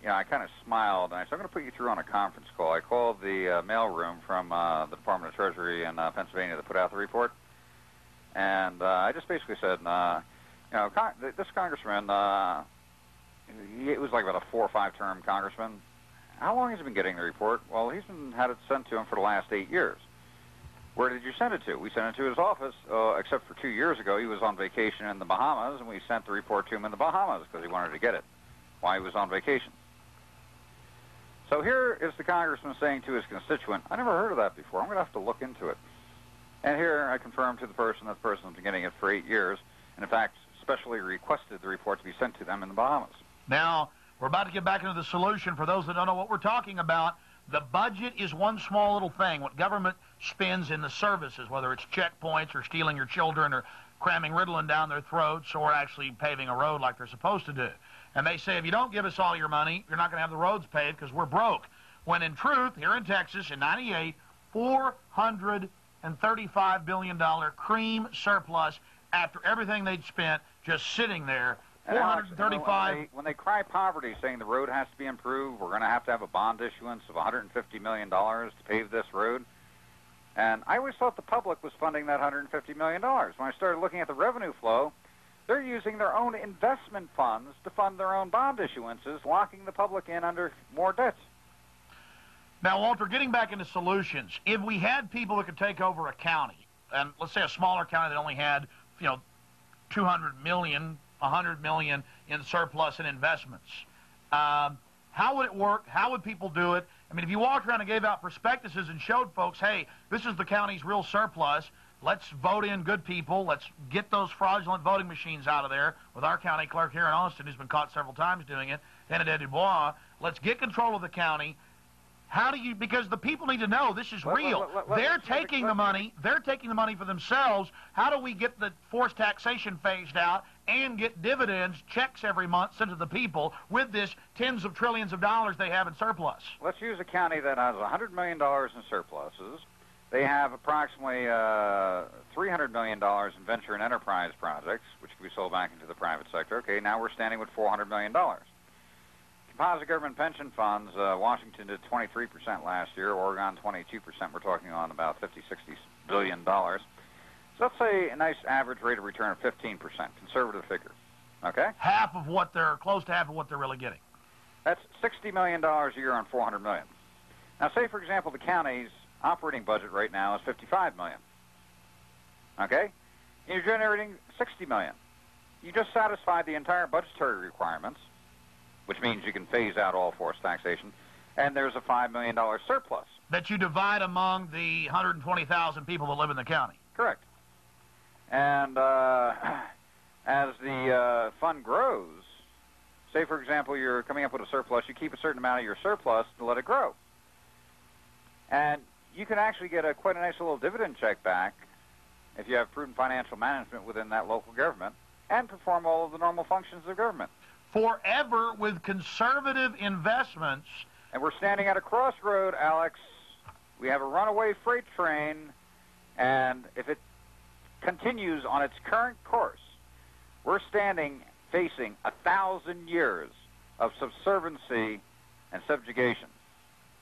I kind of smiled, and I said, I'm going to put you through on a conference call. I called the mailroom from the Department of Treasury in Pennsylvania that put out the report, and I just basically said, this congressman, it was like about a 4 or 5 term congressman. How long has he been getting the report? Well, he's had it sent to him for the last 8 years. Where did you send it to? We sent it to his office, except for 2 years ago. He was on vacation in the Bahamas, and we sent the report to him in the Bahamas because he wanted to get it while he was on vacation. So here is the congressman saying to his constituent, I never heard of that before. I'm going to have to look into it. And here I confirm to the person that the person's been getting it for 8 years, and in fact specially requested the report to be sent to them in the Bahamas. Now, we're about to get back into the solution. For those that don't know what we're talking about, the budget is one small little thing. What government spends in the services, whether it's checkpoints or stealing your children or cramming Ritalin down their throats or actually paving a road like they're supposed to do. And they say, if you don't give us all your money, you're not going to have the roads paved because we're broke. When in truth, here in Texas in '98, $435 billion cream surplus after everything they'd spent just sitting there. 435. When they cry poverty, saying the road has to be improved, we're going to have a bond issuance of $150 million to pave this road. And I always thought the public was funding that $150 million. When I started looking at the revenue flow, they're using their own investment funds to fund their own bond issuances, locking the public in under more debt. Now, Walter, getting back into solutions, if we had people that could take over a county, and let's say a smaller county that only had, 200 million, 100 million in surplus and investments, how How would it work? How would people do it? I mean, if you walked around and gave out prospectuses and showed folks, hey, this is the county's real surplus, let's vote in good people, let's get those fraudulent voting machines out of there, with our county clerk here in Austin who's been caught several times doing it, Benedict Dubois, let's get control of the county. How do you, because the people need to know this is real. They're taking the money for themselves. How do we get the forced taxation phased out and get dividends, checks every month sent to the people with this tens of trillions of dollars they have in surplus? Let's use a county that has $100 million in surpluses. They have approximately $300 million in venture and enterprise projects, which can be sold back into the private sector. Okay, now we're standing with $400 million. Composite government pension funds, Washington did 23% last year, Oregon 22%. We're talking on about $50, $60 billion. So let's say a nice average rate of return of 15%, conservative figure. Okay? Close to half of what they're really getting. That's $60 million a year on $400 million. Now, say, for example, the county's operating budget right now is $55 million. Okay? You're generating $60 million. You just satisfied the entire budgetary requirements, which means you can phase out all forced taxation, and there's a $5 million surplus. That you divide among the 120,000 people that live in the county. Correct. And as the fund grows, say, for example, you're coming up with a surplus, you keep a certain amount of your surplus to let it grow. And you can actually get quite a nice little dividend check back if you have prudent financial management within that local government and perform all of the normal functions of government. Forever with conservative investments. And we're standing at a crossroad, Alex. We have a runaway freight train, and if it continues on its current course, we're facing 1,000 years of subserviency and subjugation.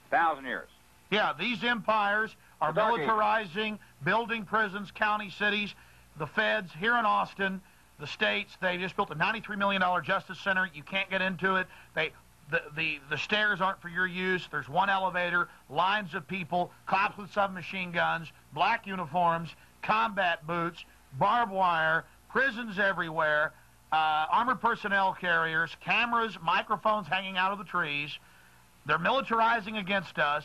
1,000 years. Yeah, these empires are militarizing, building prisons, county cities, the feds here in Austin, the states. They just built a $93 million justice center. You can't get into it. The stairs aren't for your use. There's one elevator, lines of people, cops with submachine guns, black uniforms, combat boots, barbed wire, prisons everywhere, armored personnel carriers, cameras, microphones hanging out of the trees. They're militarizing against us.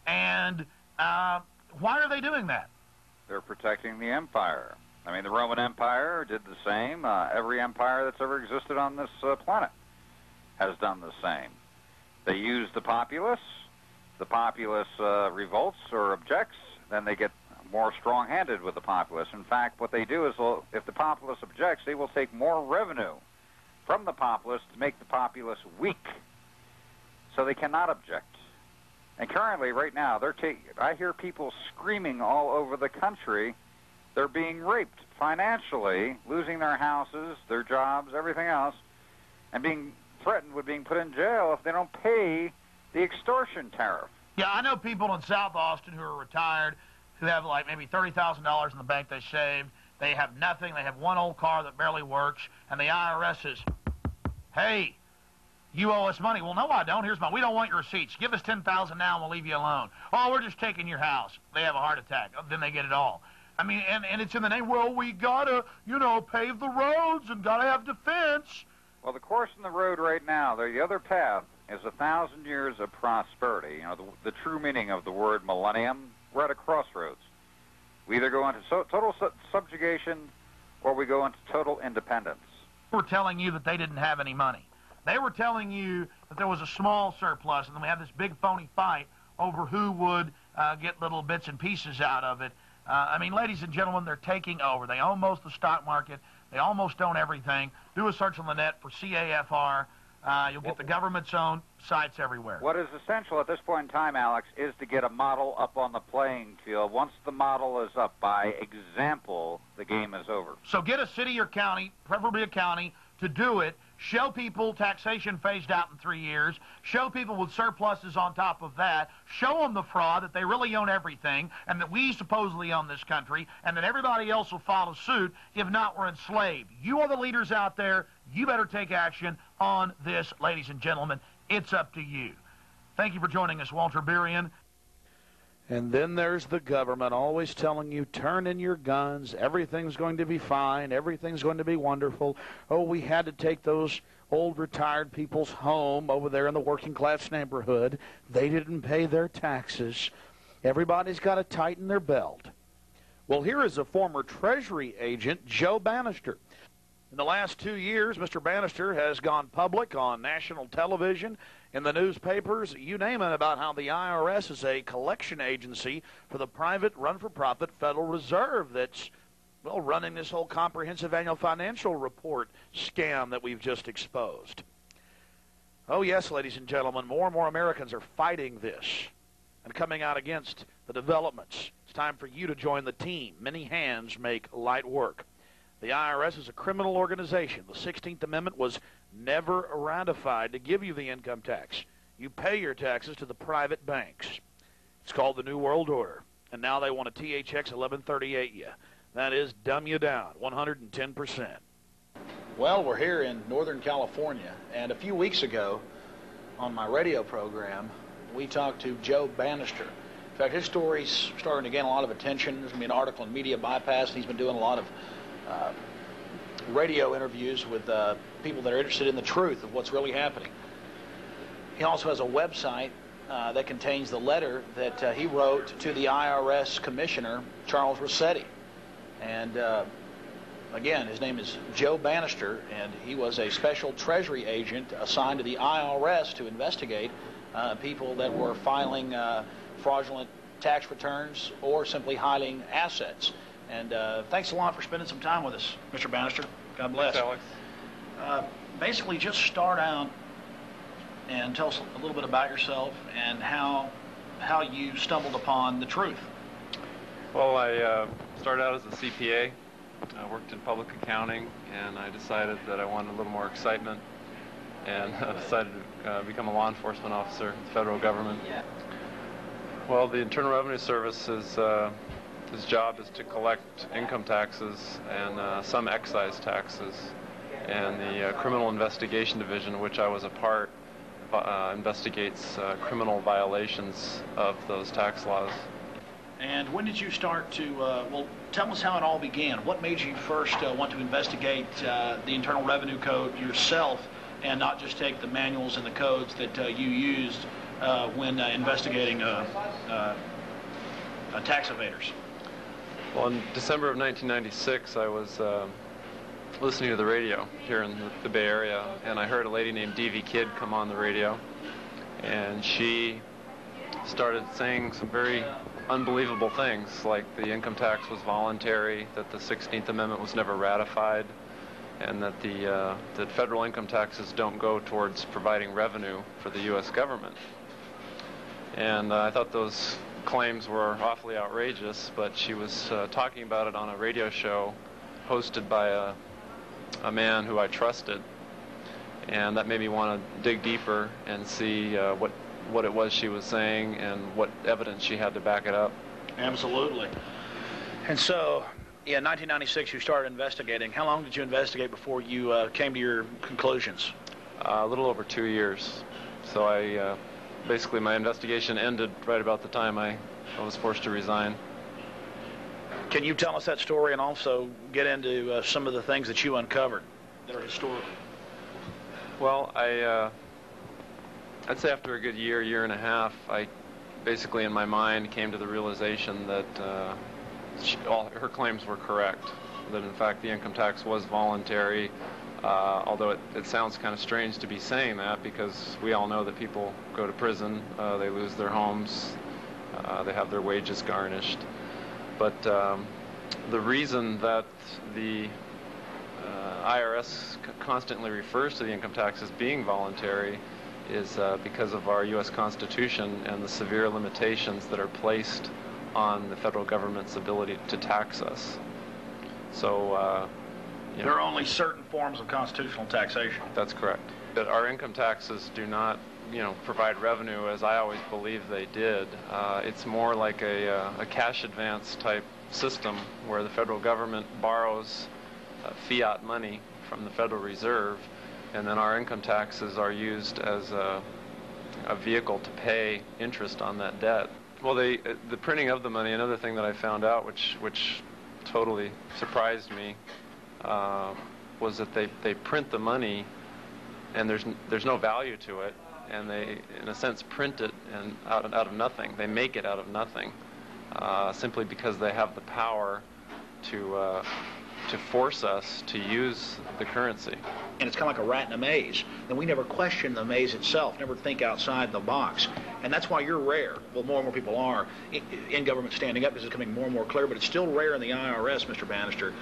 And why are they doing that? They're protecting the empire. I mean, the Roman Empire did the same. Every empire that's ever existed on this planet has done the same. They use the populace. The populace revolts or objects. Then they get more strong-handed with the populace. In fact, what they do is, if the populace objects, they will take more revenue from the populace to make the populace weak, so they cannot object. And currently, right now, I hear people screaming all over the country. They're being raped financially, losing their houses, their jobs, everything else, and being threatened with being put in jail if they don't pay the extortion tariff. Yeah, I know people in South Austin who are retired who have like maybe $30,000 in the bank they saved. They have nothing. They have one old car that barely works, and the IRS is, hey, you owe us money. Well, no, I don't. Here's we don't want your receipts. Give us $10,000 now and we'll leave you alone. Oh, we're just taking your house. They have a heart attack. Then they get it all. I mean, and it's in the name, well, we got to, pave the roads and got to have defense. Well, the course in the road right now, the other path is 1,000 years of prosperity. The true meaning of the word millennium, we're at a crossroads. We either go into total subjugation or we go into total independence. We're telling you that they didn't have any money. They were telling you that there was a small surplus, and then we had this big phony fight over who would get little bits and pieces out of it. I mean, ladies and gentlemen, they're taking over. They own most of the stock market. They almost own everything. Do a search on the net for CAFR. You'll get the government's own sites everywhere. What is essential at this point in time, Alex, is to get a model up on the playing field. Once the model is up, by example, the game is over. So get a city or county, preferably a county, to do it. Show people taxation phased out in 3 years. Show people with surpluses on top of that. Show them the fraud, that they really own everything, and that we supposedly own this country, and that everybody else will follow suit. If not, we're enslaved. You are the leaders out there. You better take action on this, ladies and gentlemen. It's up to you. Thank you for joining us, Walter Burian. And then there's the government always telling you, turn in your guns, everything's going to be fine, everything's going to be wonderful. Oh, we had to take those old retired people's home over there in the working class neighborhood. They didn't pay their taxes. Everybody's got to tighten their belt. Well, here is a former Treasury agent, Joe Bannister. In the last 2 years, Mr. Bannister has gone public on national television, in the newspapers, you name it, about how the IRS is a collection agency for the private, run-for-profit Federal Reserve that's, well, running this whole comprehensive annual financial report scam that we've just exposed. Oh, yes, ladies and gentlemen, more and more Americans are fighting this and coming out against the developments. It's time for you to join the team. Many hands make light work. The IRS is a criminal organization. The 16th Amendment was never ratified to give you the income tax. You pay your taxes to the private banks. It's called the New World Order. And now they want to THX 1138 you. That is, dumb you down 110%. Well, we're here in Northern California, and a few weeks ago on my radio program, we talked to Joe Bannister. In fact, his story's starting to gain a lot of attention. There's going to be an article in Media Bypass, and he's been doing a lot of radio interviews with people that are interested in the truth of what's really happening. He also has a website that contains the letter that he wrote to the IRS Commissioner, Charles Rossetti. And again, his name is Joe Bannister, and he was a special Treasury agent assigned to the IRS to investigate people that were filing fraudulent tax returns or simply hiding assets. And thanks a lot for spending some time with us, Mr. Bannister. God bless. Thanks, Alex. Basically, just start out and tell us a little bit about yourself and how you stumbled upon the truth. Well, I started out as a CPA. I worked in public accounting, and I decided that I wanted a little more excitement, and decided to become a law enforcement officer in the federal government. Well, the Internal Revenue Service is his job is to collect income taxes and some excise taxes. And the Criminal Investigation Division, of which I was a part, investigates criminal violations of those tax laws. And when did you start to, well, tell us how it all began. What made you first want to investigate the Internal Revenue Code yourself and not just take the manuals and the codes that you used when investigating tax evaders? Well, in December of 1996, I was listening to the radio here in the Bay Area, and I heard a lady named D.V. Kidd come on the radio, and she started saying some very unbelievable things, like the income tax was voluntary, that the 16th Amendment was never ratified, and that that federal income taxes don't go towards providing revenue for the U.S. government. And I thought those claims were awfully outrageous, but she was talking about it on a radio show hosted by a man who I trusted, and that made me want to dig deeper and see what it was she was saying and what evidence she had to back it up. Absolutely. And so, in 1996, you started investigating. How long did you investigate before you came to your conclusions? A little over 2 years. So I basically, my investigation ended right about the time I was forced to resign. Can you tell us that story and also get into some of the things that you uncovered that are historical? Well, I'd say after a good year and a half, I basically in my mind came to the realization that all her claims were correct, that in fact the income tax was voluntary, although it sounds kind of strange to be saying that, because we all know that people go to prison, they lose their homes, they have their wages garnished. But the reason that the IRS constantly refers to the income tax as being voluntary is because of our U.S. Constitution and the severe limitations that are placed on the federal government's ability to tax us. So there are only certain forms of constitutional taxation. That's correct. That our income taxes do not, provide revenue as I always believed they did. It's more like a cash advance type system where the federal government borrows fiat money from the Federal Reserve, and then our income taxes are used as a vehicle to pay interest on that debt. Well, the printing of the money, another thing that I found out, which totally surprised me, was that they print the money and there's no value to it, and they, in a sense, print it and out of nothing. They make it out of nothing, simply because they have the power to force us to use the currency. And it's kind of like a rat in a maze. And we never question the maze itself, never think outside the box. And that's why you're rare. Well, more and more people are in government standing up. This is becoming more and more clear, but it's still rare in the IRS, Mr. Bannister,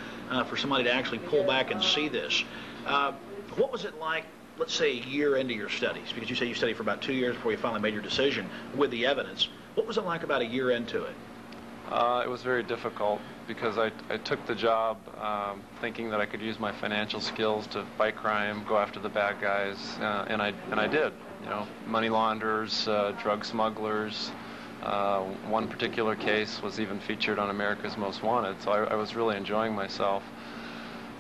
for somebody to actually pull back and see this. What was it like, let's say, a year into your studies? Because you said you studied for about 2 years before you finally made your decision with the evidence. What was it like about a year into it? It was very difficult because I took the job thinking that I could use my financial skills to fight crime, go after the bad guys, and I did. You know, money launderers, drug smugglers. One particular case was even featured on America's Most Wanted, so I was really enjoying myself.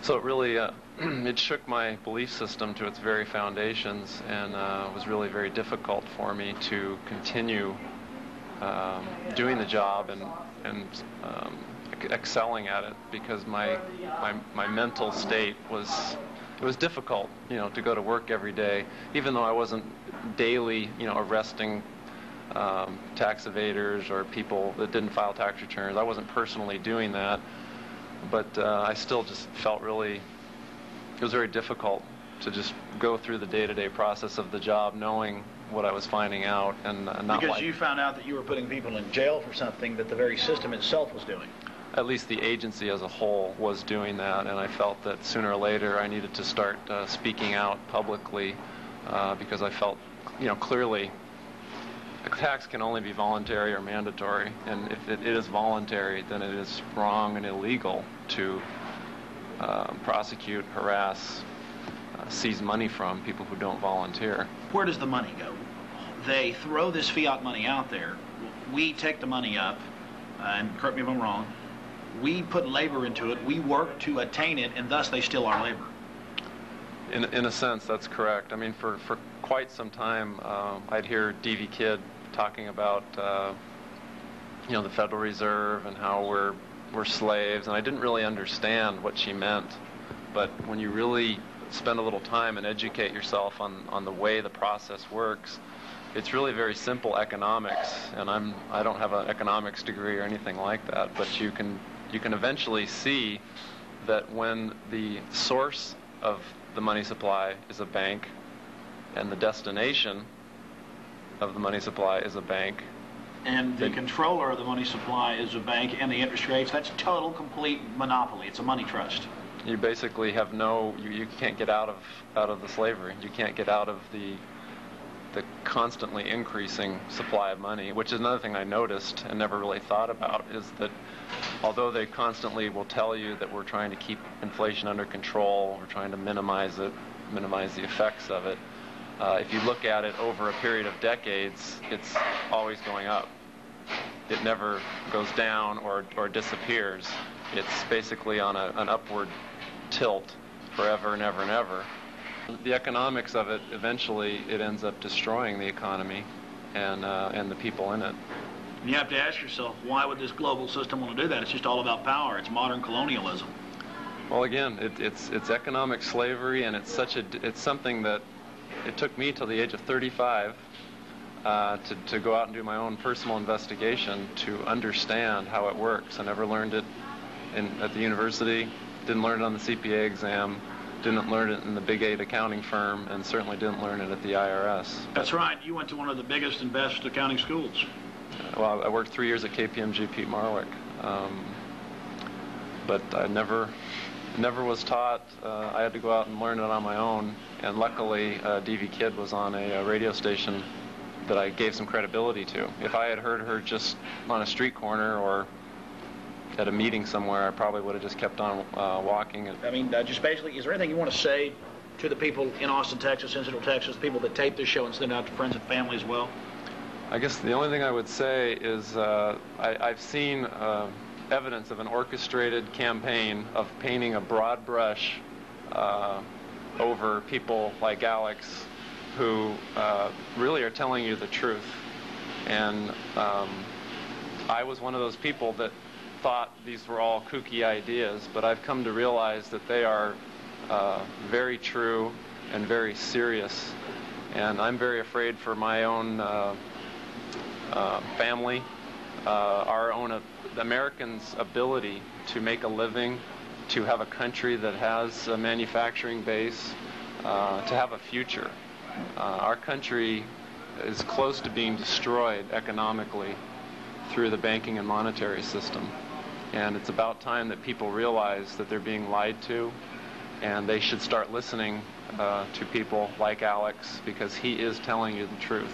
So it really it shook my belief system to its very foundations, and it was really very difficult for me to continue doing the job and excelling at it, because my mental state was difficult, you know, to go to work every day, even though I wasn't daily, you know, arresting tax evaders or people that didn't file tax returns. I wasn't personally doing that, but I still just felt it was very difficult to just go through the day-to-day process of the job, knowing what I was finding out, and not because you found out that you were putting people in jail for something that the very system itself was doing. At least the agency as a whole was doing that, and I felt that sooner or later I needed to start speaking out publicly, because I felt, you know, clearly a tax can only be voluntary or mandatory, and if it is voluntary, then it is wrong and illegal to prosecute, harass, seize money from people who don't volunteer. Where does the money go? They throw this fiat money out there. We take the money up, and correct me if I'm wrong, we put labor into it, we work to attain it, and thus they steal our labor. In a sense, that's correct. I mean, for quite some time, I'd hear D.V. Kidd talking about, you know, the Federal Reserve and how we're slaves, and I didn't really understand what she meant. But when you really spend a little time and educate yourself on the way the process works, it's really very simple economics, and I don't have an economics degree or anything like that, but you can eventually see that when the source of the money supply is a bank and the destination of the money supply is a bank, and the controller of the money supply is a bank, and the interest rates, that's total, complete monopoly. It's a money trust. You basically have you can't get out of the slavery. You can't get out of the constantly increasing supply of money, which is another thing I noticed and never really thought about, is that although they constantly will tell you that we're trying to keep inflation under control, we're trying to minimize the effects of it, if you look at it over a period of decades, it's always going up. It never goes down or disappears. It's basically on an upward tilt forever and ever and ever. The economics of it, eventually, it ends up destroying the economy and the people in it. You have to ask yourself, why would this global system want to do that? It's just all about power. It's modern colonialism. Well, again, it's economic slavery, and it's something that it took me till the age of 35 to go out and do my own personal investigation to understand how it works. I never learned it at the university, didn't learn it on the CPA exam, didn't learn it in the Big 8 accounting firm, and certainly didn't learn it at the IRS. That's right. You went to one of the biggest and best accounting schools. Well, I worked 3 years at KPMG Pete Marwick, but I never was taught. I had to go out and learn it on my own, and luckily D.V. Kidd was on a radio station that I gave some credibility to. If I had heard her just on a street corner or at a meeting somewhere, I probably would have just kept on walking. I mean, just basically, is there anything you want to say to the people in Austin, Texas, in Central Texas, people that tape this show and send it out to friends and family as well? I guess the only thing I would say is I've seen evidence of an orchestrated campaign of painting a broad brush over people like Alex, who really are telling you the truth. And I was one of those people that thought these were all kooky ideas, but I've come to realize that they are very true and very serious. And I'm very afraid for my own family, our own Americans' ability to make a living, to have a country that has a manufacturing base, to have a future. Our country is close to being destroyed economically through the banking and monetary system. And it's about time that people realize that they're being lied to, and they should start listening to people like Alex, because he is telling you the truth.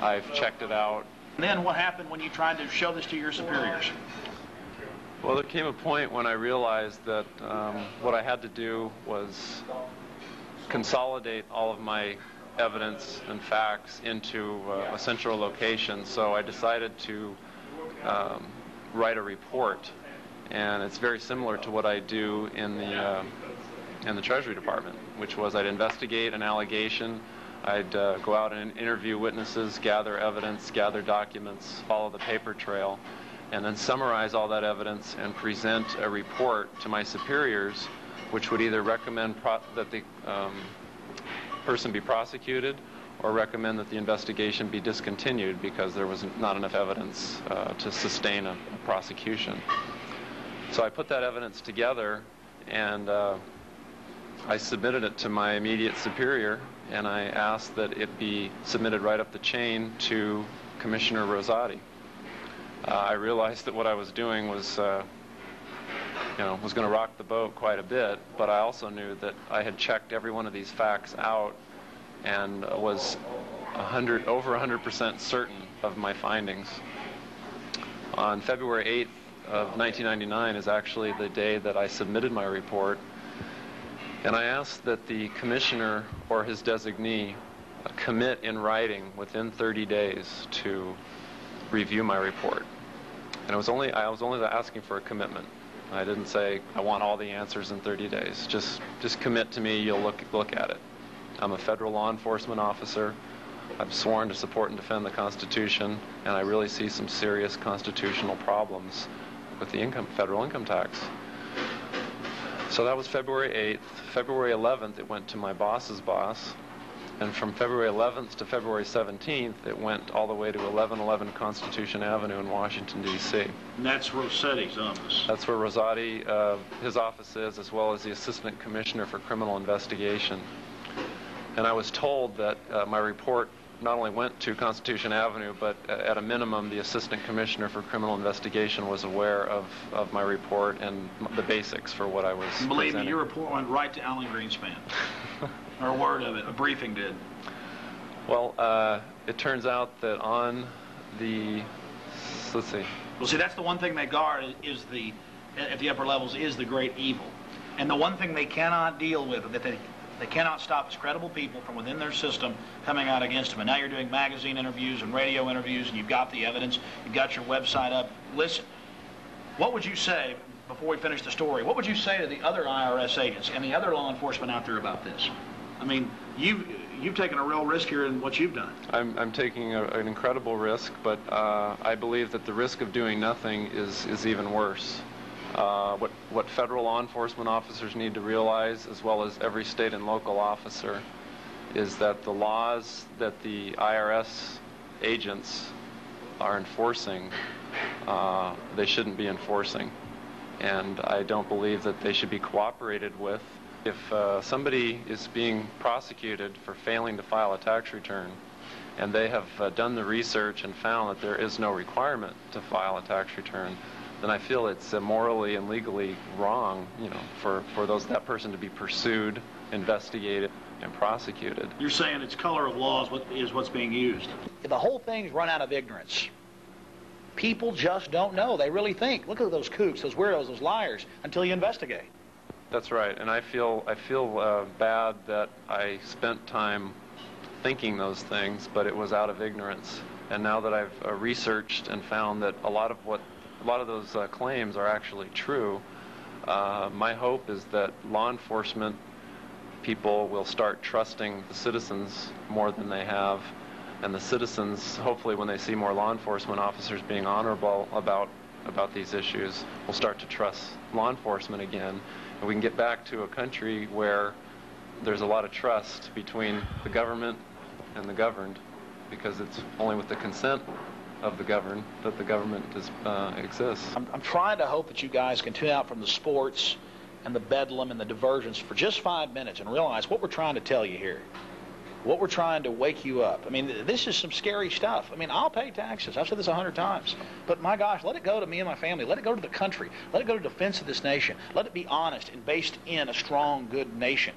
I've checked it out. And then what happened when you tried to show this to your superiors? Well, there came a point when I realized that what I had to do was consolidate all of my evidence and facts into a central location. So I decided to write a report, and it's very similar to what I do in the Treasury Department, which was I'd investigate an allegation, I'd go out and interview witnesses, gather evidence, gather documents, follow the paper trail, and then summarize all that evidence and present a report to my superiors, which would either recommend that the person be prosecuted or recommend that the investigation be discontinued because there was not enough evidence to sustain a prosecution. So I put that evidence together, and I submitted it to my immediate superior, and I asked that it be submitted right up the chain to Commissioner Rosati. I realized that what I was doing was was going to rock the boat quite a bit, but I also knew that I had checked every one of these facts out and was over 100% certain of my findings. On February 8th of 1999 is actually the day that I submitted my report, and I asked that the commissioner or his designee commit in writing within 30 days to review my report. And I was only asking for a commitment. I didn't say I want all the answers in 30 days. Just commit to me. You'll look at it. I'm a federal law enforcement officer. I've sworn to support and defend the Constitution, and I really see some serious constitutional problems with the federal income tax. So that was February 8th. February 11th, it went to my boss's boss. And from February 11th to February 17th, it went all the way to 1111 Constitution Avenue in Washington, D.C. And that's Rosati's office. That's where Rosati, his office is, as well as the Assistant Commissioner for Criminal Investigation. And I was told that my report not only went to Constitution Avenue, but at a minimum, the Assistant Commissioner for Criminal Investigation was aware of my report and the basics for what I was presenting. Believe me, your report went right to Alan Greenspan. Or a word of it, a briefing did. Well, it turns out that on the, let's see. Well, see, that's the one thing they guard is at the upper levels is the great evil. And the one thing they cannot deal with, that they cannot stop, is credible people from within their system coming out against them. And now you're doing magazine interviews and radio interviews, and you've got the evidence, you've got your website up. Listen, what would you say, before we finish the story, what would you say to the other IRS agents and the other law enforcement out there about this? I mean, you've taken a real risk here in what you've done. I'm taking an incredible risk, but I believe that the risk of doing nothing is even worse. What federal law enforcement officers need to realize, as well as every state and local officer, is that the laws that the IRS agents are enforcing, they shouldn't be enforcing. And I don't believe that they should be cooperated with. If somebody is being prosecuted for failing to file a tax return, and they have done the research and found that there is no requirement to file a tax return, then I feel it's morally and legally wrong, for that person to be pursued, investigated, and prosecuted. You're saying it's color of law is what's being used. The whole thing's run out of ignorance. People just don't know. They really think, look at those kooks, those weirdos, those liars, until you investigate. That's right, and I feel bad that I spent time thinking those things, but it was out of ignorance. And now that I've researched and found that a lot of those claims are actually true, my hope is that law enforcement people will start trusting the citizens more than they have, and the citizens, hopefully when they see more law enforcement officers being honorable about these issues, will start to trust law enforcement again, and we can get back to a country where there's a lot of trust between the government and the governed, because it's only with the consent of the governed that the government exists. I'm trying to hope that you guys can tune out from the sports and the bedlam and the diversions for just 5 minutes and realize what we're trying to tell you here. What we're trying to wake you up. I mean, this is some scary stuff. I mean, I'll pay taxes. I've said this 100 times. But my gosh, let it go to me and my family. Let it go to the country. Let it go to defense of this nation. Let it be honest and based in a strong, good nation.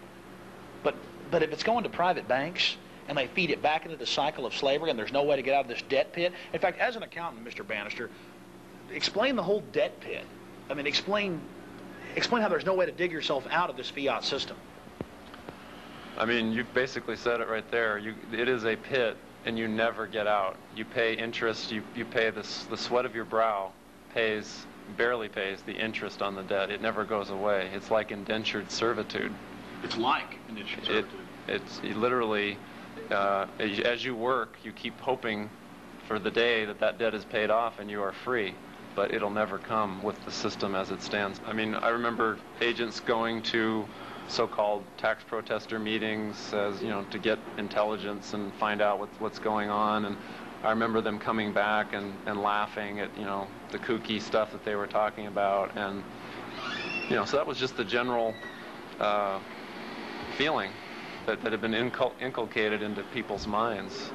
But if it's going to private banks and they feed it back into the cycle of slavery and there's no way to get out of this debt pit. In fact, as an accountant, Mr. Bannister, explain the whole debt pit. I mean, explain how there's no way to dig yourself out of this fiat system. I mean, you basically said it right there. It is a pit, and you never get out. You pay interest. You pay the sweat of your brow barely pays the interest on the debt. It never goes away. It's like indentured servitude. It's like indentured servitude. It's literally, as you work, you keep hoping for the day that debt is paid off and you are free. But it'll never come with the system as it stands. I mean, I remember agents going to so-called tax protester meetings, as you know, to get intelligence and find out what's going on. And I remember them coming back and laughing at, you know, the kooky stuff that they were talking about. And you know, so that was just the general feeling that had been inculcated into people's minds.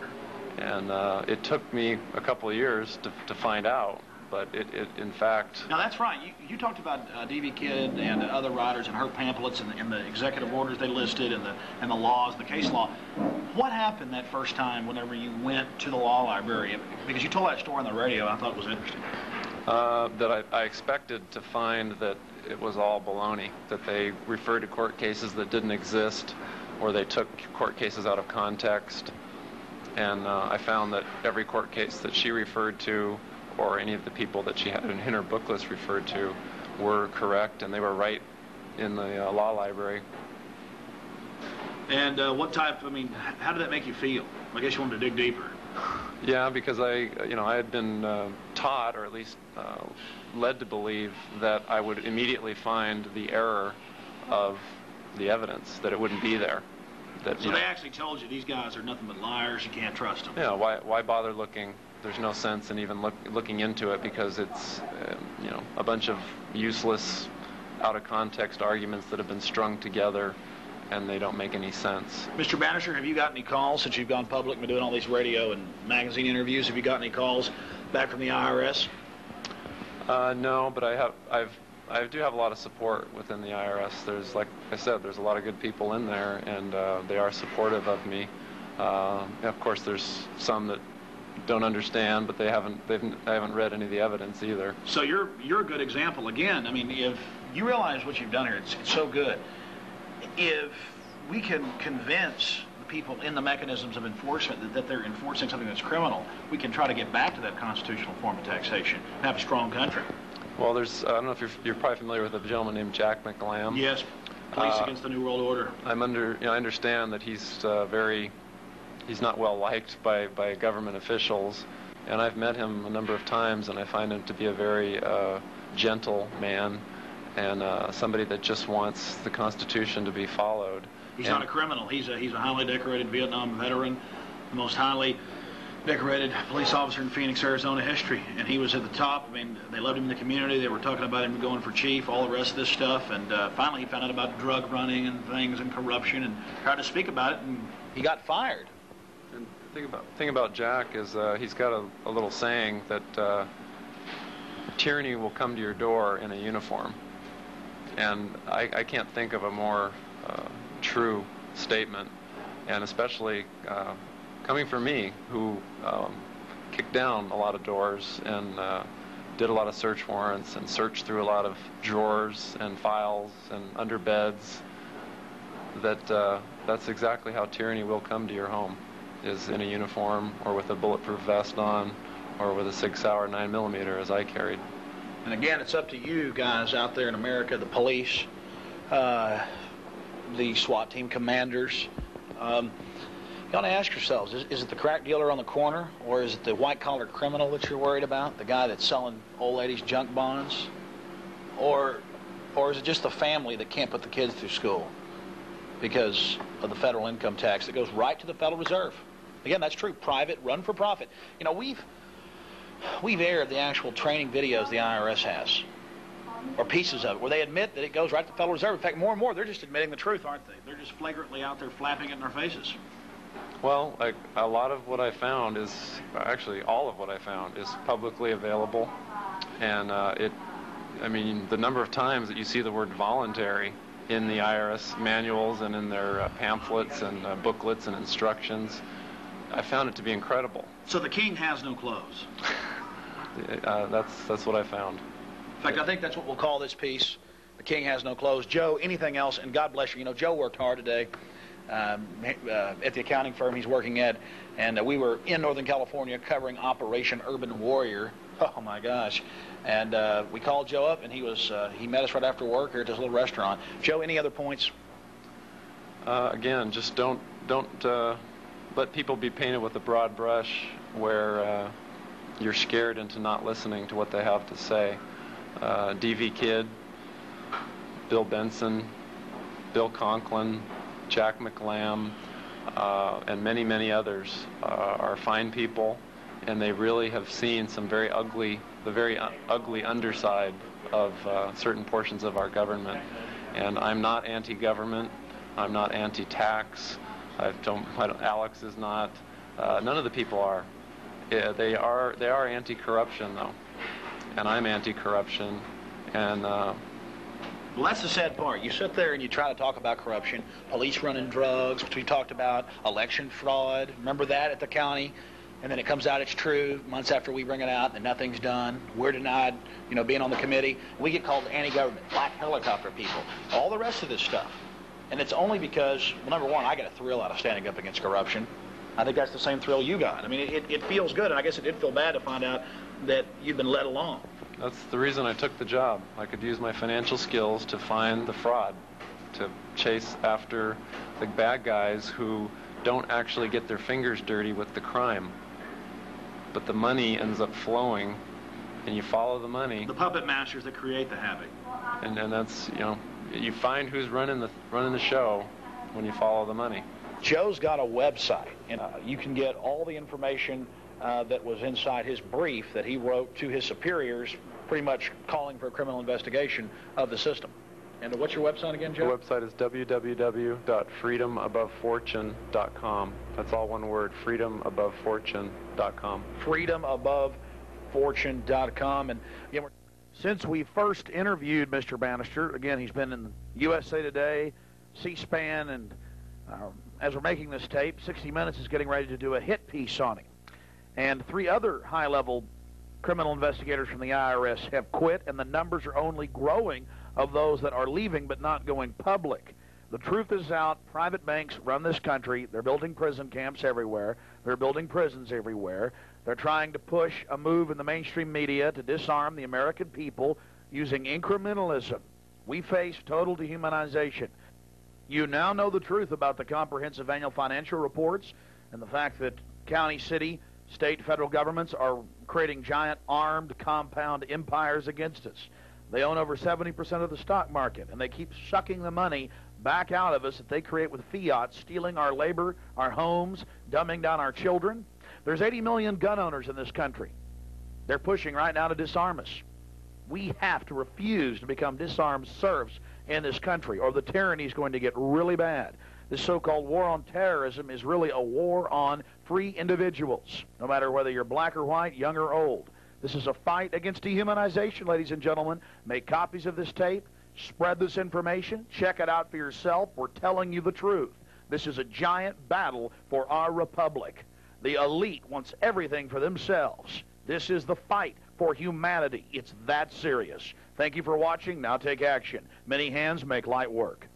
And it took me a couple of years to find out. But it in fact... Now, that's right. You talked about D.V. Kidd and other writers and her pamphlets and the executive orders they listed and the laws, the case law. What happened that first time whenever you went to the law library? Because you told that story on the radio, I thought it was interesting. That I expected to find that it was all baloney, that they referred to court cases that didn't exist, or they took court cases out of context. And I found that every court case that she referred to, or any of the people that she had in her book list referred to, were correct, and they were right in the law library. And what type, I mean, how did that make you feel? I guess you wanted to dig deeper. Yeah, because I had been taught, or at least led to believe, that I would immediately find the error of the evidence, that it wouldn't be there. So they actually told you these guys are nothing but liars, you can't trust them. Yeah, why bother looking? There's no sense in even looking into it, because it's a bunch of useless, out of context arguments that have been strung together, and they don't make any sense. Mr. Bannister, have you got any calls since you've gone public and been doing all these radio and magazine interviews? Have you got any calls back from the IRS? No, but I do have a lot of support within the IRS. There's, like I said, there's a lot of good people in there, and they are supportive of me. Of course, there's some that don't understand, but I haven't read any of the evidence either. So you're a good example. Again, I mean, if you realize what you've done here, it's so good. If we can convince the people in the mechanisms of enforcement that they're enforcing something that's criminal, we can try to get back to that constitutional form of taxation and have a strong country. Well, I don't know if you're probably familiar with a gentleman named Jack McLam. Yes, Police Against the New World Order. I understand that he's not well liked by government officials, and I've met him a number of times, and I find him to be a very gentle man, and somebody that just wants the Constitution to be followed. He's not a criminal. He's a highly decorated Vietnam veteran, the most highly decorated police officer in Phoenix, Arizona history, and he was at the top. I mean, they loved him in the community. They were talking about him going for chief, all the rest of this stuff, and finally he found out about drug running and things and corruption and tried to speak about it, and he got fired. And the thing about Jack is he's got a little saying that tyranny will come to your door in a uniform, and I can't think of a more true statement, and especially coming from me, who kicked down a lot of doors and did a lot of search warrants and searched through a lot of drawers and files and under beds, that's exactly how tyranny will come to your home, is in a uniform or with a bulletproof vest on or with a Sig Sauer 9mm as I carried. And again, it's up to you guys out there in America, the police, the SWAT team commanders. You ought to ask yourselves, is it the crack dealer on the corner, or is it the white-collar criminal that you're worried about, the guy that's selling old ladies junk bonds? Or is it just the family that can't put the kids through school? because of the federal income tax that goes right to the Federal Reserve. Again, that's true. Private, run for profit. You know, we've aired the actual training videos the IRS has, or pieces of it, where they admit that it goes right to the Federal Reserve. In fact, more and more, they're just admitting the truth, aren't they? They're just flagrantly out there flapping it in our faces. Well, a lot of what I found is, actually all of what I found is publicly available, and I mean, the number of times that you see the word voluntary in the IRS manuals and in their pamphlets and booklets and instructions, I found it to be incredible. So the king has no clothes. That's what I found. In fact, I think that's what we'll call this piece. The king has no clothes. Joe, anything else? And God bless you. You know, Joe worked hard today at the accounting firm he's working at, and we were in Northern California covering Operation Urban Warrior. Oh my gosh! And we called Joe up, and he met us right after work here at this little restaurant. Joe, any other points? Again, just don't let people be painted with a broad brush where you're scared into not listening to what they have to say. D.V. Kidd, Bill Benson, Bill Conklin, Jack McLam, and many, many others are fine people, and they really have seen some very ugly underside of certain portions of our government. And I'm not anti-government. I'm not anti-tax. Alex is not. None of the people are. Yeah, they are anti-corruption, though, and I'm anti-corruption. And well, that's the sad part. You sit there and you try to talk about corruption, police running drugs, which we talked about, election fraud. Remember that at the county? And then it comes out it's true months after we bring it out, and nothing's done. We're denied, you know, being on the committee. We get called anti-government, black helicopter people, all the rest of this stuff. And it's only because, well, number one, I get a thrill out of standing up against corruption. I think that's the same thrill you got. I mean, it feels good, and I guess it did feel bad to find out that you've been led along. That's the reason I took the job. I could use my financial skills to find the fraud, to chase after the bad guys who don't actually get their fingers dirty with the crime. But the money ends up flowing, and you follow the money. The puppet masters that create the havoc. And that's, you know, you find who's running the show when you follow the money. Joe's got a website, and you can get all the information that was inside his brief that he wrote to his superiors, pretty much calling for a criminal investigation of the system. And what's your website again, Joe? The website is www.freedomabovefortune.com. That's all one word, freedomabovefortune.com. freedomabovefortune.com. And again, since we first interviewed Mr. Bannister, again, he's been in USA Today, C-SPAN, and as we're making this tape, 60 Minutes is getting ready to do a hit piece on him. And 3 other high-level criminal investigators from the IRS have quit, and the numbers are only growing of those that are leaving but not going public. The truth is out. Private banks run this country. They're building prison camps everywhere. They're building prisons everywhere. They're trying to push a move in the mainstream media to disarm the American people using incrementalism. We face total dehumanization. You now know the truth about the comprehensive annual financial reports and the fact that county, city, state, federal governments are creating giant armed compound empires against us. They own over 70% of the stock market, and they keep sucking the money back out of us that they create with fiat, stealing our labor, our homes, dumbing down our children. There's 80 million gun owners in this country. They're pushing right now to disarm us. We have to refuse to become disarmed serfs in this country, or the tyranny is going to get really bad. This so-called war on terrorism is really a war on free individuals, no matter whether you're black or white, young or old. This is a fight against dehumanization, ladies and gentlemen. Make copies of this tape. Spread this information. Check it out for yourself. We're telling you the truth. This is a giant battle for our republic. The elite wants everything for themselves. This is the fight for humanity. It's that serious. Thank you for watching. Now take action. Many hands make light work.